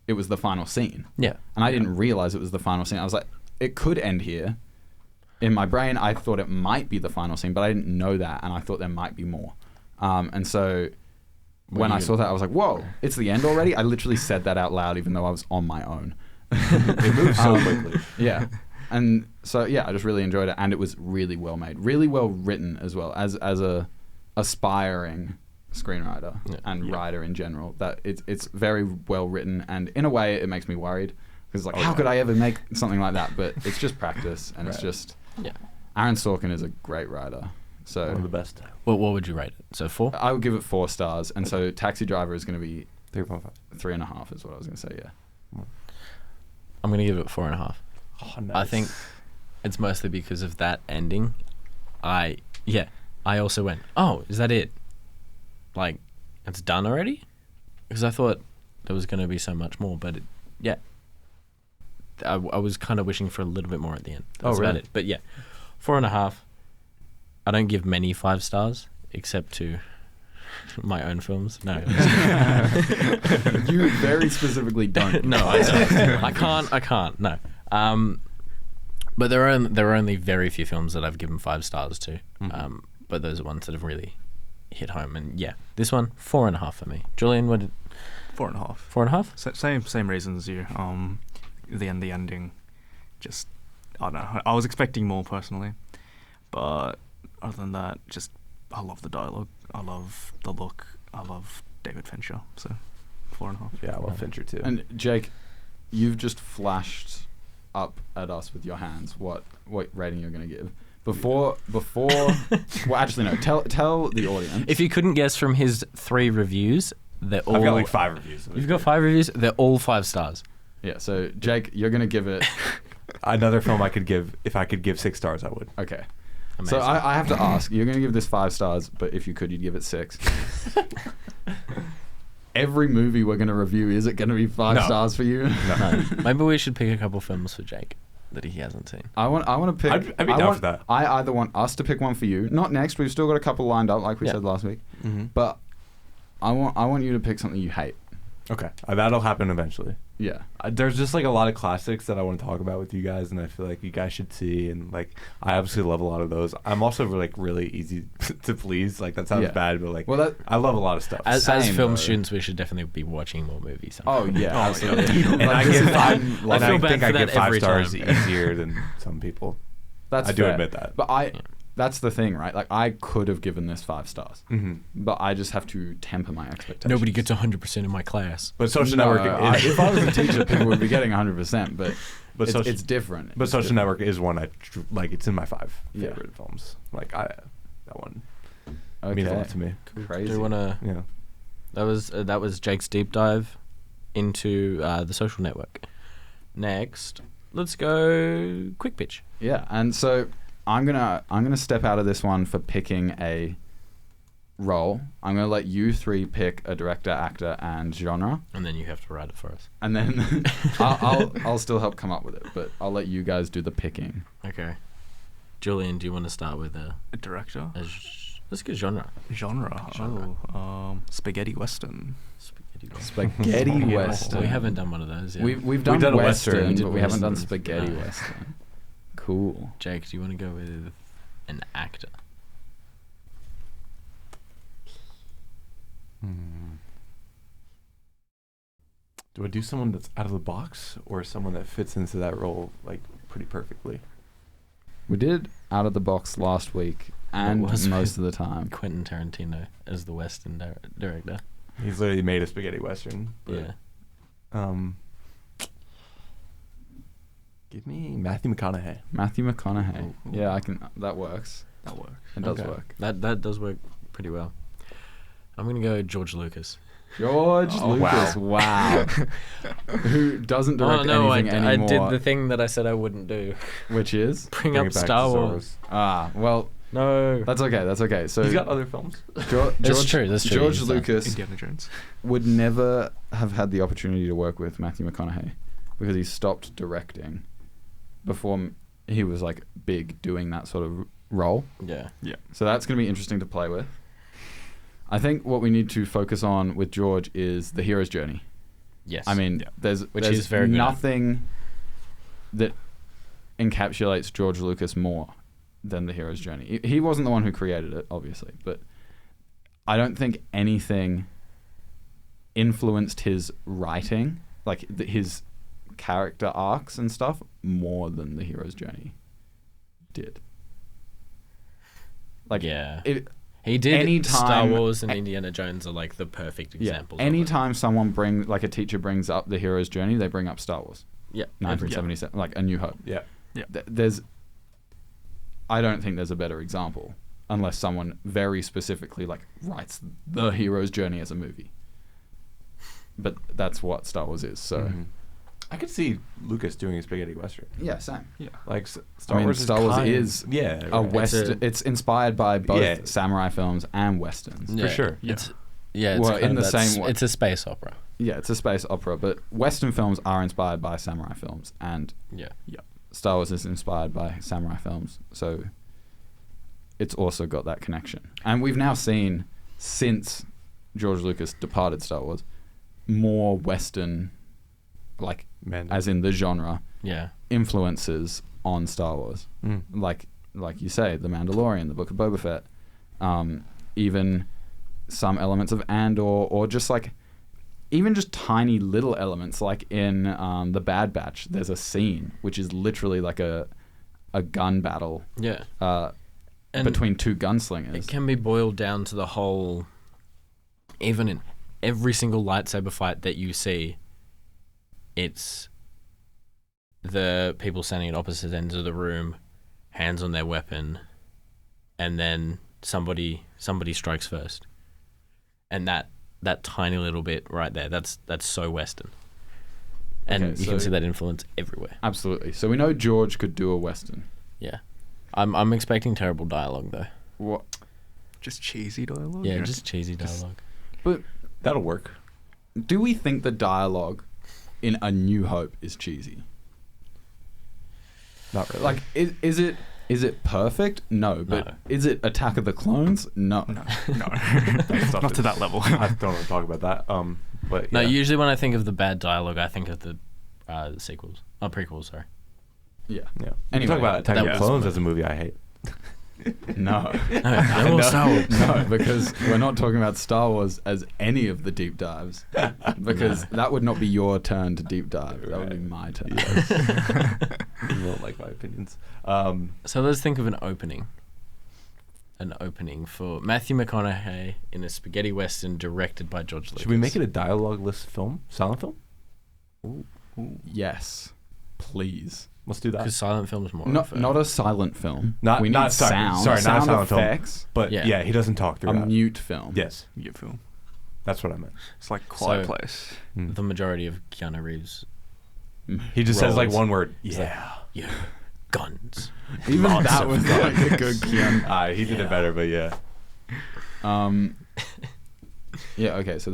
it was the final scene. Yeah. And I didn't realize it was the final scene. I was like, it could end here. In my brain, I thought it might be the final scene, but I didn't know that, and I thought there might be more. And so when I saw that, I was like, whoa, it's the end already? I literally said that out loud, even though I was on my own. It moves so quickly. Yeah. And so, yeah, I just really enjoyed it, and it was really well made. Really well written as well, as a aspiring screenwriter and writer in general. That it's very well written, and in a way, it makes me worried. Because like, how could I ever make something like that? But it's just practice, and it's just... Yeah. Aaron Sorkin is a great writer. So One of the best. Well, what would you rate it? So 4? I would give it 4 stars, and so Taxi Driver is going to be 3.5. 3.5 is what I was going to say. Yeah. I'm going to give it 4.5. Oh, nice. I think it's mostly because of that ending. I also went, oh, is that it? Like, it's done already? Because I thought there was going to be so much more, but I was kind of wishing for a little bit more at the end. That's about it. But 4.5. I don't give many 5 stars, except to my own films. No. You very specifically don't. No, I can't. No. But there are only very few films that I've given 5 stars to. But those are ones that have really hit home. And this one, 4.5 for me. Jullian, what did... 4.5. 4.5? Same reasons as you. The ending, just I don't know. I was expecting more personally, but other than that, just I love the dialogue. I love the look. I love David Fincher. So 4.5. Yeah, I love Fincher too. And Jake, you've just flashed up at us with your hands what rating you're going to give. Before well, actually no. Tell the audience. If you couldn't guess from his 3 reviews, they're all... I've got like 5 reviews. You've got 5 reviews? They're all 5 stars. Yeah, so Jake, you're going to give it... Another film I could give, if I could give 6 stars, I would. Okay. Amazing. So I have to ask, you're going to give this 5 stars, but if you could, you'd give it 6. Every movie we're going to review, is it going to be 5 stars for you? No. Maybe we should pick a couple films for Jake that he hasn't seen. I want to pick... I'd be down for that. I either want us to pick one for you. Not next, we've still got a couple lined up, like we said last week. But I want you to pick something you hate. Okay. That'll happen eventually. Yeah. There's just like a lot of classics that I want to talk about with you guys, and I feel like you guys should see, and like I obviously love a lot of those. I'm also like really easy to please. Like that sounds bad, but like I love a lot of stuff. As film students, we should definitely be watching more movies. Oh yeah, absolutely. And I give 5. I feel bad for that 5 every stars time. easier than some people. I do admit that. But that's the thing, right? Like I could have given this 5 stars, but I just have to temper my expectations. Nobody gets 100% in my class. But Social Network is... if I was a teacher, people would be getting 100%, but it's different. But Social Network is one like it's in my 5 favorite films. Like that one means a lot to me. Crazy. Do you want to... Yeah. That was Jake's deep dive into The Social Network. Next, let's go quick pitch. Yeah, and so I'm gonna step out of this one for picking a role. I'm gonna let you three pick a director, actor, and genre, And then you have to write it for us. and then I'll still help come up with it, but I'll let you guys do the picking. Okay. Julian, do you want to start with A director? let's get genre. Genre. Spaghetti Western. Spaghetti We Western. haven't done one of those yet. We've done done a Western, Western. but we haven't done Westerns. spaghetti No. Western. Cool. Jake, do you want to go with an actor? Do I do someone that's out of the box or someone that fits into that role like pretty perfectly? We did Out of the Box last week and was most of the time. Quentin Tarantino as the Western director. He's literally made a spaghetti western. But, Yeah. Give me Matthew McConaughey. Matthew McConaughey. Ooh. Yeah, I can. That works. That works. It does Okay. work. That does work pretty well. I'm going to go George Lucas. George Oh, Lucas. Wow. Who doesn't direct anything I anymore? did the thing that I said I wouldn't do. Which is? Bring Bring up it back to Star Star Wars. Well, No. that's okay. That's okay. So He's got other films. That's true, that's true, George he's done. Lucas Indiana Jones. would never have had the opportunity to work with Matthew McConaughey because he stopped directing before he was like big doing that sort of role. Yeah. So that's going to be interesting to play with. I think what we need to focus on with George is the hero's journey. Yes. I mean, Yeah. there's he's very good at. nothing that encapsulates George Lucas more than the hero's journey. He wasn't the one who created it, obviously, but I don't think anything influenced his writing, like his character arcs and stuff, more than the hero's journey did. Like, yeah. it, He did. anytime- Star Wars and Indiana Jones are like the perfect examples. of it. anytime someone like a teacher brings up the hero's journey, they bring up Star Wars. Yeah. 1977, like A New Hope. Yeah. I don't think there's a better example unless someone very specifically like writes the hero's journey as a movie. But that's what Star Wars is. So Mhm. I could see Lucas doing a spaghetti western. yeah, same. Like Star I mean, Wars. Star Wars kind- is yeah A right. western. It's inspired by both Yeah. samurai films and westerns. Yeah. sure. It's Well, kind in of the that same way. It's a space opera. Yeah, it's a space opera, but western films are inspired by samurai films, and Yeah. Star Wars is inspired by samurai films. So it's also got that connection. And we've now seen, since George Lucas departed Star Wars, more Western, like, Man. as in the genre, Yeah. influences on Star Wars. Mm. Like you say, The Mandalorian, The Book of Boba Fett, even some elements of Andor, or just like, even just tiny little elements, like in The Bad Batch, there's a scene which is literally like a gun battle Yeah. And between two it gunslingers. can be boiled down to the whole. Even in every single lightsaber fight that you see, it's the people standing at opposite ends of the room, hands on their weapon, and then somebody strikes first, and that tiny little bit right there, that's so Western, and Okay, you can so- see that influence everywhere. Absolutely. So we know George could do a Western. Yeah, I'm expecting terrible dialogue though. What? Just cheesy dialogue? Yeah, You just cheesy dialogue. But That'll work. do we think the dialogue in A New Hope is cheesy? Not really. Like, is it perfect? No. But No. is it Attack of the Clones? No. No, That stuff not to is- that level. I don't want to talk about that. But No, yeah. usually when I think of the bad dialogue, I think of the sequels. Oh, prequels, sorry. Yeah. Yeah. Anyway, You talk about Attack that of the was- Clones as a movie I hate. No. No, No. Star Wars. No, because we're not talking about Star Wars as any of the deep dives. Because that would not be your turn to deep dive. That would be my turn. You won't like my opinions. So let's think of an opening. An opening for Matthew McConaughey in a spaghetti western directed by George Lucas. Should we make it a dialogue-less film? Silent film? Yes. Please. Let's do that. Because silent film's more. Not a silent film. Not- we need not- sorry, sound. sorry, not a sound silent film. effects. But Yeah. yeah, he doesn't talk A throughout. mute film. Yes. You film. That's what I meant. It's like Quiet So- Place. The majority of Keanu Reeves. He just says like roles. one word. He's Yeah. like, yeah, guns. Even Lots that of was like a good Keanu. He did Yeah. it better, but yeah. Yeah, okay, so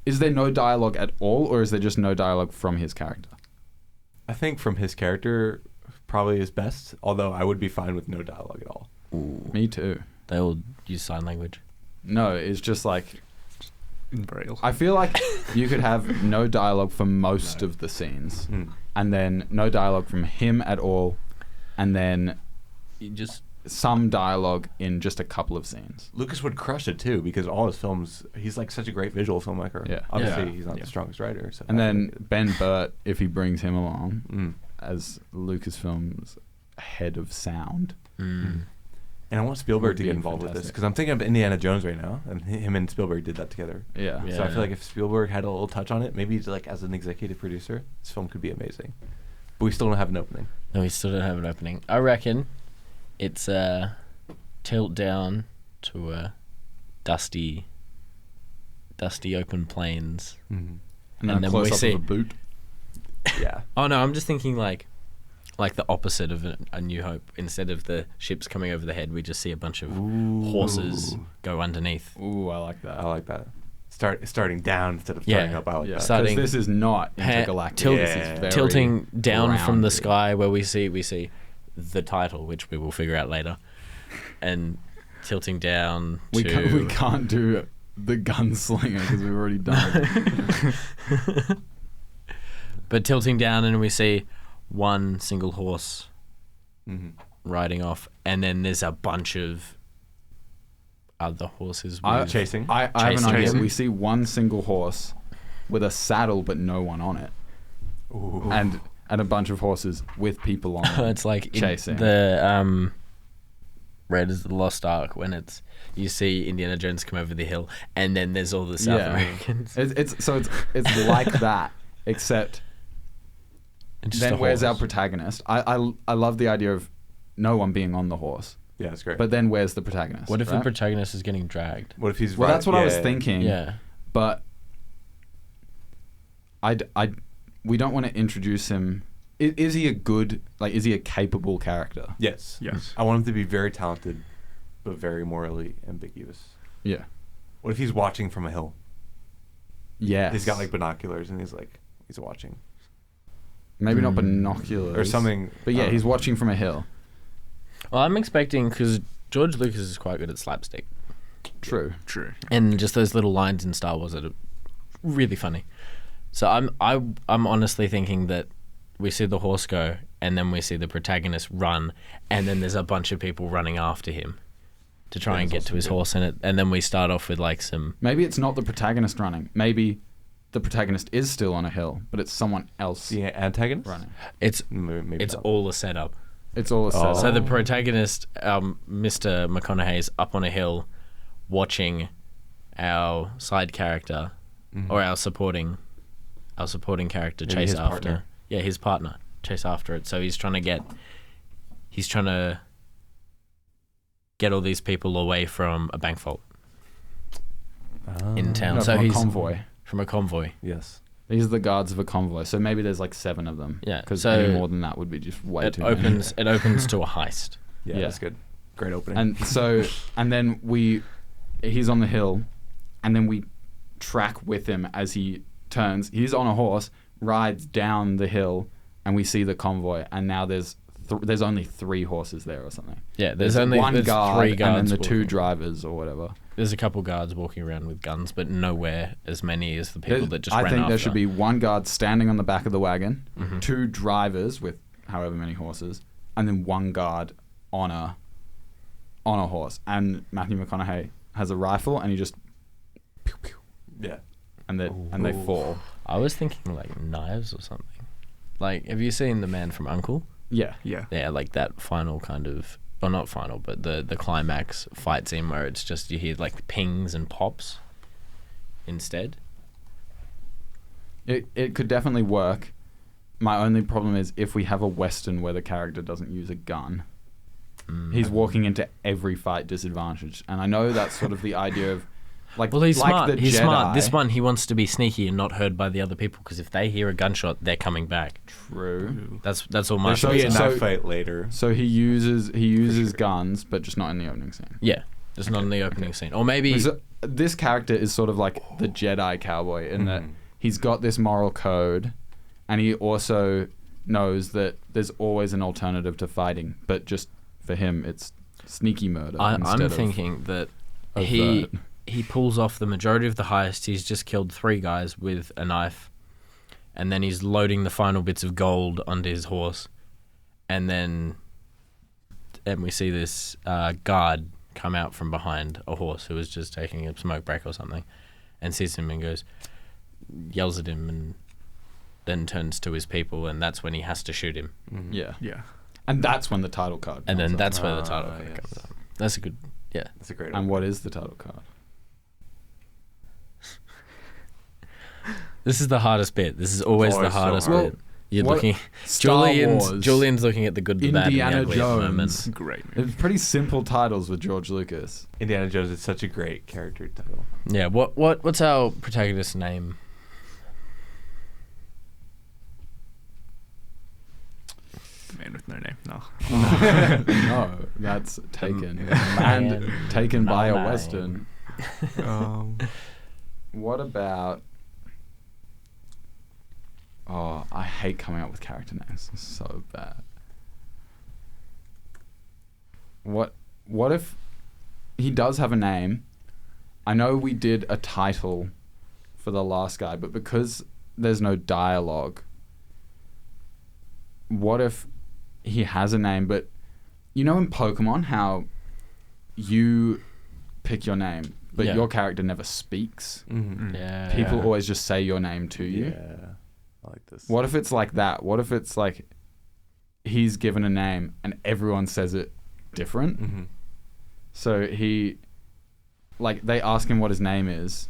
is there no dialogue at all, or is there just no dialogue from his character? I think from his character, probably his best. Although I would be fine with no dialogue at all. Ooh. Me too. They all use sign language. No, it's just like, In Braille. I feel like you could have no dialogue for most of the scenes, Mm. and then no dialogue from him at all, and then You just some dialogue in just a couple of scenes. Lucas would crush it too because all his films, he's like such a great visual filmmaker. Yeah. Obviously, Yeah. he's not Yeah. the strongest writer. So And then Ben Burt, if he brings him along Mm. as Lucasfilm's head of sound. Mm. And I want Spielberg Would to be get involved with this fantastic. because I'm thinking of Indiana Jones right now, and him and Spielberg did that together. Yeah. Yeah. So I feel like if Spielberg had a little touch on it, maybe like as an executive producer, this film could be amazing. But we still don't have an opening. No, we still don't have an opening. I reckon it's tilt down to dusty open plains. Mm-hmm. And then And a then we close up see- of a boot. Yeah. Oh no, I'm just thinking like the opposite of a New Hope. Instead of the ships coming over the head, we just see a bunch of horses go underneath. Ooh, I like that. I like that. Starting down instead of Yeah. starting up. I like Yeah, that. Starting- because this is not intergalactic. tilt- This Yeah. is very Tilting down from the grounded. sky where we see the title, which we will figure out later, and tilting down We to can't do the gunslinger because we've already done it. but tilting down and we see one single horse Mm-hmm. riding off, and then there's a bunch of other horses I- with Chasing. I have an Chasing. idea. Chasing. We see one single horse with a saddle but no one on it, Ooh. and a bunch of horses with people on them. it's like in Chasing. the Raiders of the Lost Ark when you see Indiana Jones come over the hill, and then there's all the South Yeah. Americans. It's like that, except And just a then where's our horse. protagonist? I love the idea of no one being on the horse, Yeah, it's great. but then where's the protagonist? What if the right? protagonist is getting dragged? what if he's Well, right? that's what I was Yeah. thinking. Yeah. But we don't want to introduce him. Is he is he a capable character? Yes. Yes. I want him to be very talented, but very morally ambiguous. Yeah. What if he's watching from a hill? Yeah. He's got like binoculars and he's watching maybe not binoculars or something. but yeah, he's watching from a hill. Well, I'm expecting, because George Lucas is quite good at slapstick, True. True. and just those little lines in Star Wars that are really funny. So I'm honestly thinking that we see the horse go, and then we see the protagonist run, and then there's a bunch of people running after him to try Yeah, and that's get to also his good. horse, and then we start off with like some. Maybe it's not the protagonist running. Maybe the protagonist is still on a hill, but it's someone else the antagonist running. It's Maybe it's not. all a setup. It's all a setup. So the protagonist, Mr. McConaughey, is up on a hill, watching our side character Mhm. or our supporting character Maybe chase his after. partner. Yeah, his partner chase after it. So he's trying to get all these people away from a bank vault in town. No, so from a he's convoy. from a convoy. Yes. These are the guards of a convoy. So maybe there's like 7 of them. Yeah, Because so any more than that would be just way It too opens to a heist. Yeah, Yeah. that's good. Great opening. many. And then he's on the hill, and then we track with him as he turns. He's on a horse, rides down the hill, and we see the convoy. And now there's only 3 horses there or something. Yeah, there's only one guard 3 guards. and then the 2 walking. drivers or whatever. There's a couple guards walking around with guns, but nowhere as many as the people that just I ran think after. there should be 1 guard standing on the back of the wagon, Mhm. 2 drivers with however many horses, and then 1 guard on a horse. And Matthew McConaughey has a rifle, and he just pew, pew, yeah. and they fall. I was thinking like knives or something. Like, have you seen The Man from U.N.C.L.E.? Yeah. Yeah. Yeah, like that final kind of, or not final, but the climax fight scene where it's just you hear like pings and pops instead. It could definitely work. My only problem is if we have a Western where the character doesn't use a gun. He's walking into every fight disadvantaged. And I know that's sort of the idea of Like, Well, he's like smart. the He's Jedi. smart. This one, he wants to be sneaky and not heard by the other people, because if they hear a gunshot, they're coming back. True. That's all my. There'll be a So- knife fight later. So he uses sure. guns, but just not in the opening scene. Yeah, just not in the opening scene, or maybe. Because this character is sort of like the Jedi cowboy in that Mhm. he's got this moral code, and he also knows that there's always an alternative to fighting, but just for him, it's sneaky murder. I'm instead thinking that of he overt. he pulls off the majority of the heist. He's just killed 3 guys with a knife, and then he's loading the final bits of gold onto his horse, and we see this guard come out from behind a horse who was just taking a smoke break or something, and sees him and yells at him, and then turns to his people, and that's when he has to shoot him, Mhm. Yeah. Yeah. And that's when the title card and then comes up. that's where the title yes. comes up. That's a good. Yeah. That's a great. And what is the title card? This is the hardest bit. This is always the always so hardest hard. bit. You're What- looking. Star Wars. Julian's looking at the good, the bad, and the Indiana ugly at the moment. Jones. Great. It's pretty simple titles with George Lucas. Indiana Jones is such a great character title. Yeah. What's our protagonist's name? Man with no name. No. No, that's taken. man And taken no by a name. Western. What about... Oh, I hate coming up with character names. It's so bad. What if he does have a name? I know we did a title for the last guy, but because there's no dialogue, what if he has a name, but you know in Pokemon how you pick your name, but Yeah. your character never speaks? Mm-hmm. Yeah. People always just say your name to you. Yeah, I like this. What if it's like that? What if it's like he's given a name and everyone says it different? Mm-hmm. So he, like, they ask him what his name is,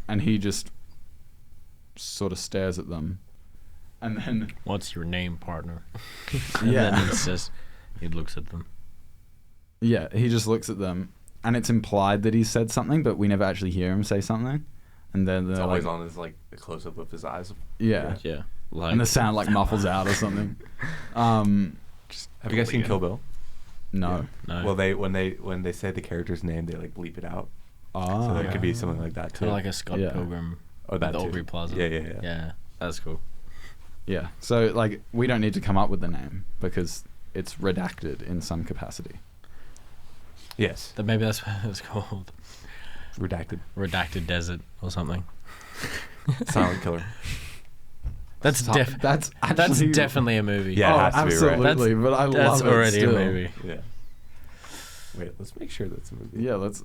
and he just sort of stares at them, and then What's your name, partner? And yeah, then it's just he looks at them. yeah, he just looks at them, and it's implied that he said something, but we never actually hear him say something, and then It's they're always like, on his like a close up of his eyes. yeah, Yeah. Like and the sound like muffles out or something. Have you guys seen Kill Bill? No. no. Well, when they say the character's name, they like bleep it out. Ah, So that could be something like that too. kind of like a Scott Yeah. Pilgrim Oh, at that the too. Aubrey Plaza. Yeah. Yeah. That's cool. yeah. So like, we don't need to come up with the name because it's redacted in some capacity. Yes. Then maybe that's what it's called. Redacted. Redacted Desert or something. Silent Killer. That's That's that's actually, definitely a movie. Yeah, it oh, has to be, right? absolutely. But I That's love it already still. a movie. Yeah. Wait, let's make sure that's a movie. Yeah, let's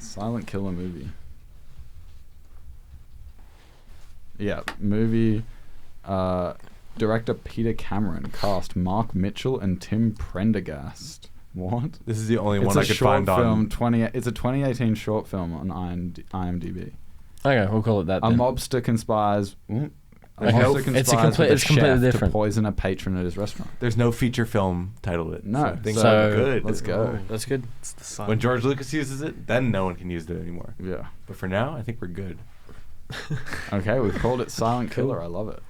Silent Killer movie. Yeah, movie. Director Peter Cameron, cast Mark Mitchell and Tim Prendergast. What? This is the only It's one a I could short find film. on. It's a 2018 short film on IMDb. Okay, we'll call it that. A Then. mobster conspires. A Okay. mobster It's conspires with it's completely chef different. to poison a patron at his restaurant. There's no feature film titled it. No, things so are good. let's go. That's good. It's the sun. When George Lucas uses it, then no one can use it anymore. Yeah. But for now, I think we're good. Okay, we've called it Silent Killer. I love it.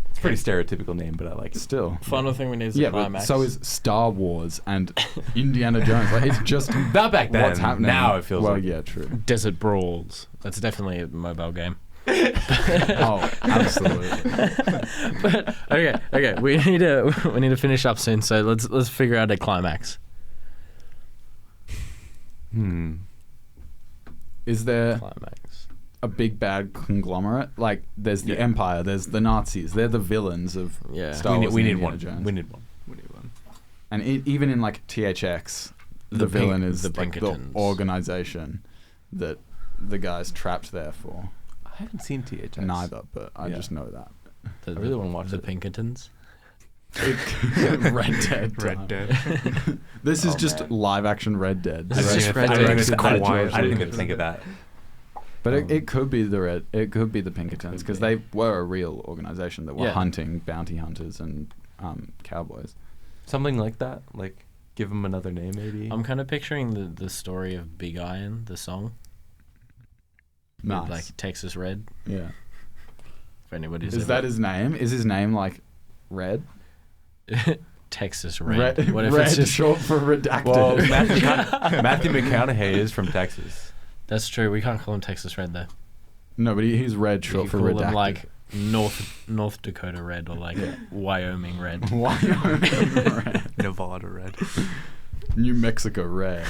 It's a pretty stereotypical name, but I like it. Still. Final thing we need is a Yeah, but climax. so is Star Wars and Indiana Jones. Like, it's just Not back then. what's happening. Now it feels well, like yeah, true. Desert Brawls. That's definitely a mobile game. Oh, absolutely. But okay. We need to finish up soon. So let's figure out a climax. Is there Climax. a big bad conglomerate? Like, there's the Yeah. Empire, there's the Nazis. They're the villains of Yeah. Star Wars we and need Indiana one. Jones. We need one. What do you want? And even in like THX, the The villain Pink- is the like the Pinkertons. organization that the guy's trapped there for. I haven't seen THX. Neither, but I Yeah. just know that. The, I really wanna watch the it. Pinkertons. Red Dead. Red time. Dead. This is Oh, just man. live action Red Dead. This is Right? just Red I Dead didn't even- except I didn't- quiet. I didn't even think of that. But it could be it could be the Pinkertons because they were a real organization that were Yeah. hunting bounty hunters and cowboys. Something like that. Like Give him another name, maybe. I'm kind of picturing the story of Big Iron, the song. Nice. With, like Texas Red. Yeah. If anybody's Is that his name? Is his name like Red? Texas Red. What if Red it's just short for redacted? Well, Matthew McConaughey is from Texas. That's true. We can't call him Texas Red though. No, but he's Red short You for could call redacted. him like North Dakota Red or like Wyoming Red. Wyoming Red. Nevada Red. New Mexico Red.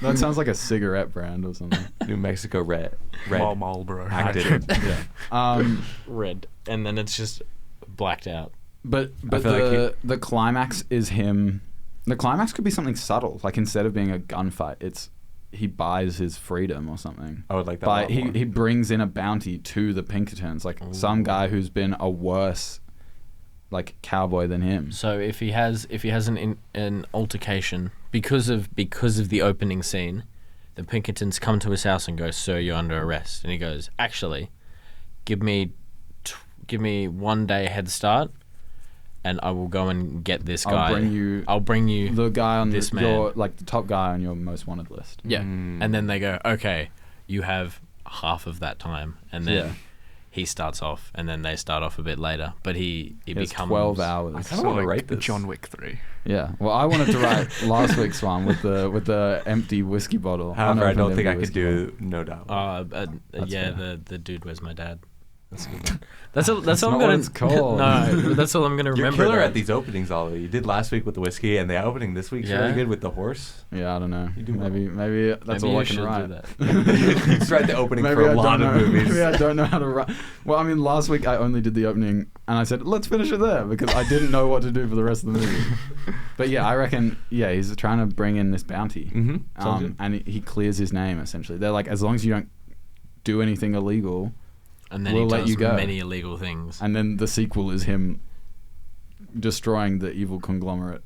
That sounds like a cigarette brand or something. New Mexico Red. Marlboro. Acted. Yeah. Red. And then it's just blacked out. But I feel like the climax is him. The climax could be something subtle. Like instead of being a gunfight, it's he buys his freedom or something. I would like that. A lot more. He brings in a bounty to the Pinkertons, like some guy who's been a worse like cowboy than him. So if he has an altercation because of the opening scene, the Pinkertons come to his house and go, "Sir, you're under arrest." And he goes, "Actually, give me 1 day head start, and I will go and get this guy. I'll bring you the guy on this man. your like the top guy on your most wanted list." Yeah. And then they go, "Okay, you have half of that time." And then he starts off, and then they start off a bit later. But he becomes 12 hours. I kind of want to write this. John Wick 3. Yeah. Well, I wanted to write last week's one with the empty whiskey bottle. However, I don't Unopened think I empty could whiskey do no doubt. yeah, fair. the dude where's my dad. That's a good one. That's all not I'm what gonna. it's called. No, that's all I'm gonna You're remember. killer though. at these openings, Ollie. You did last week with the whiskey, and the opening this week's Yeah. really good with the horse. Yeah, I don't know. You do well. Maybe that's Maybe all I you can should write. do that. You just write the opening Maybe for I a lot don't of know. movies. Maybe I don't know how to write. Well, I mean, last week I only did the opening, and I said, let's finish it there, because I didn't know what to do for the rest of the movie. But yeah, I reckon, he's trying to bring in this bounty. Mm-hmm. Sounds good. And he clears his name, essentially. They're like, as long as you don't do anything illegal, And then we'll he let does you go. many illegal things. and then the sequel is him destroying the evil conglomerate,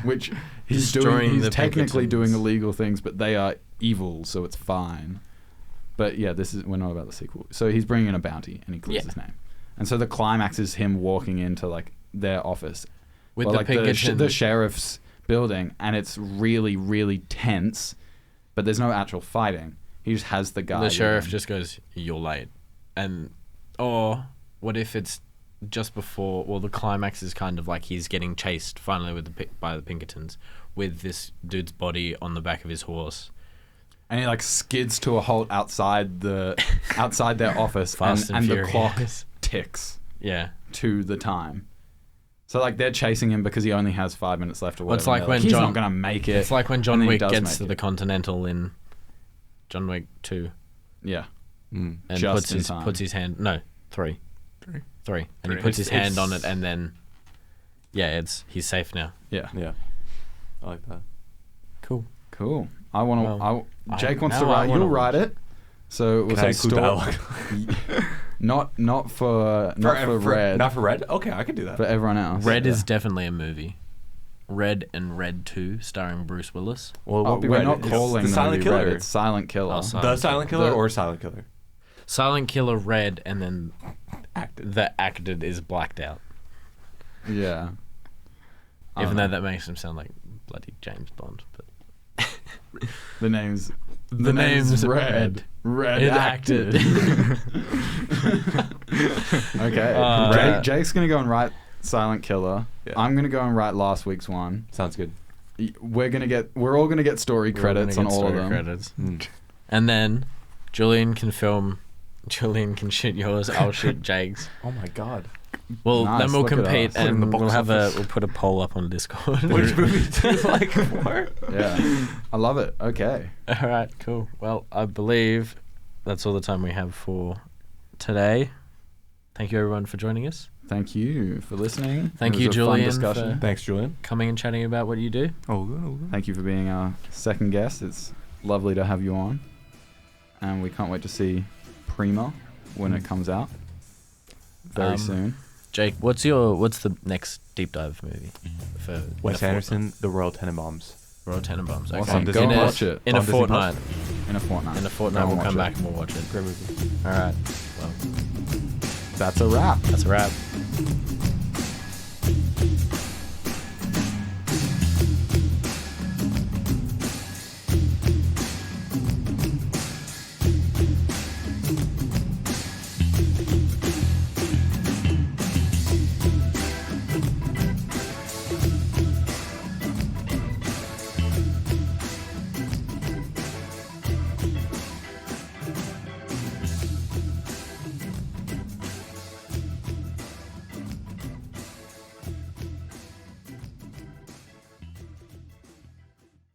which he's Destroying doing. He's the technically Pinkertons. doing illegal things, but they are evil, so it's fine. But yeah, we're not about the sequel. So he's bringing in a bounty, and he clears his name. And so the climax is him walking into like their office With well, the like Pinkertons. the sheriff's building, and it's really, really tense. But there's no actual fighting. He just has the guy. The with sheriff him. just goes, "You're late," or what if it's just before? Well, the climax is kind of like he's getting chased finally by the Pinkertons with this dude's body on the back of his horse. And he like skids to a halt outside their office, Fast and the Furious. clock ticks Yeah. to the time. So like they're chasing him because he only has 5 minutes left or Well, whatever. it's like and they're when he's John- not gonna make it. It's like when John And then he Wick does gets make to it. the Continental in John Wick 2 Yeah, Mm. and Just puts in his time. puts his hand and he Three. puts his hand on It's- it, and then he's safe now. yeah, Yeah. I like that. Cool. cool. I want to. Well, Jake wants to now I write. wanna You'll write it. So we'll Can I say include dialogue? not for Red, Not for Red? Okay, I could do that. for everyone else. Red Yeah. is definitely a movie. Red and Red 2, starring Bruce Willis. Well, it Oh, won't be we're Red. not It's calling the the Silent movie Killer. Red. It's Silent Killer. Oh, The Silent Killer The- or Silent Killer? Silent Killer Red, and then Acted. the acted is blacked out. Yeah. I Even don't though know. that makes him sound like bloody James Bond. But The name's name's Red. Red It acted. Okay. Uh, Jake's gonna go and write Silent Killer. Yeah. I'm gonna go and write last week's one. Sounds good. We're all gonna get story credits on all of them. Credits. Mm. And then Jullian can shoot yours. I'll shoot Jake's. Oh my god. Well, Nice, then we'll look at compete, us. Put it in and the box we'll put a poll up on Discord. Which movie do you like more? Yeah. I love it. Okay. All right, cool. Well, I believe that's all the time we have for today. Thank you, everyone, for joining us. Thank you for listening. Thank It you, was a fun Jullian, discussion. for- Thanks, Julian. Coming and chatting about what you do. Oh, good. Thank you for being our second guest. It's lovely to have you on. And we can't wait to see Prima when it comes out very soon. Jake, what's the next deep dive movie for Wes in a Anderson, The Royal Tenenbaums. Royal Tenenbaums? Okay. Awesome. Disney Go and Plus. watch it In a On Disney fortnight. In a fortnight. In a Go fortnight, and we'll watch come it. back and we'll watch it. Great movie. All right. Well, That's a wrap. that's a wrap.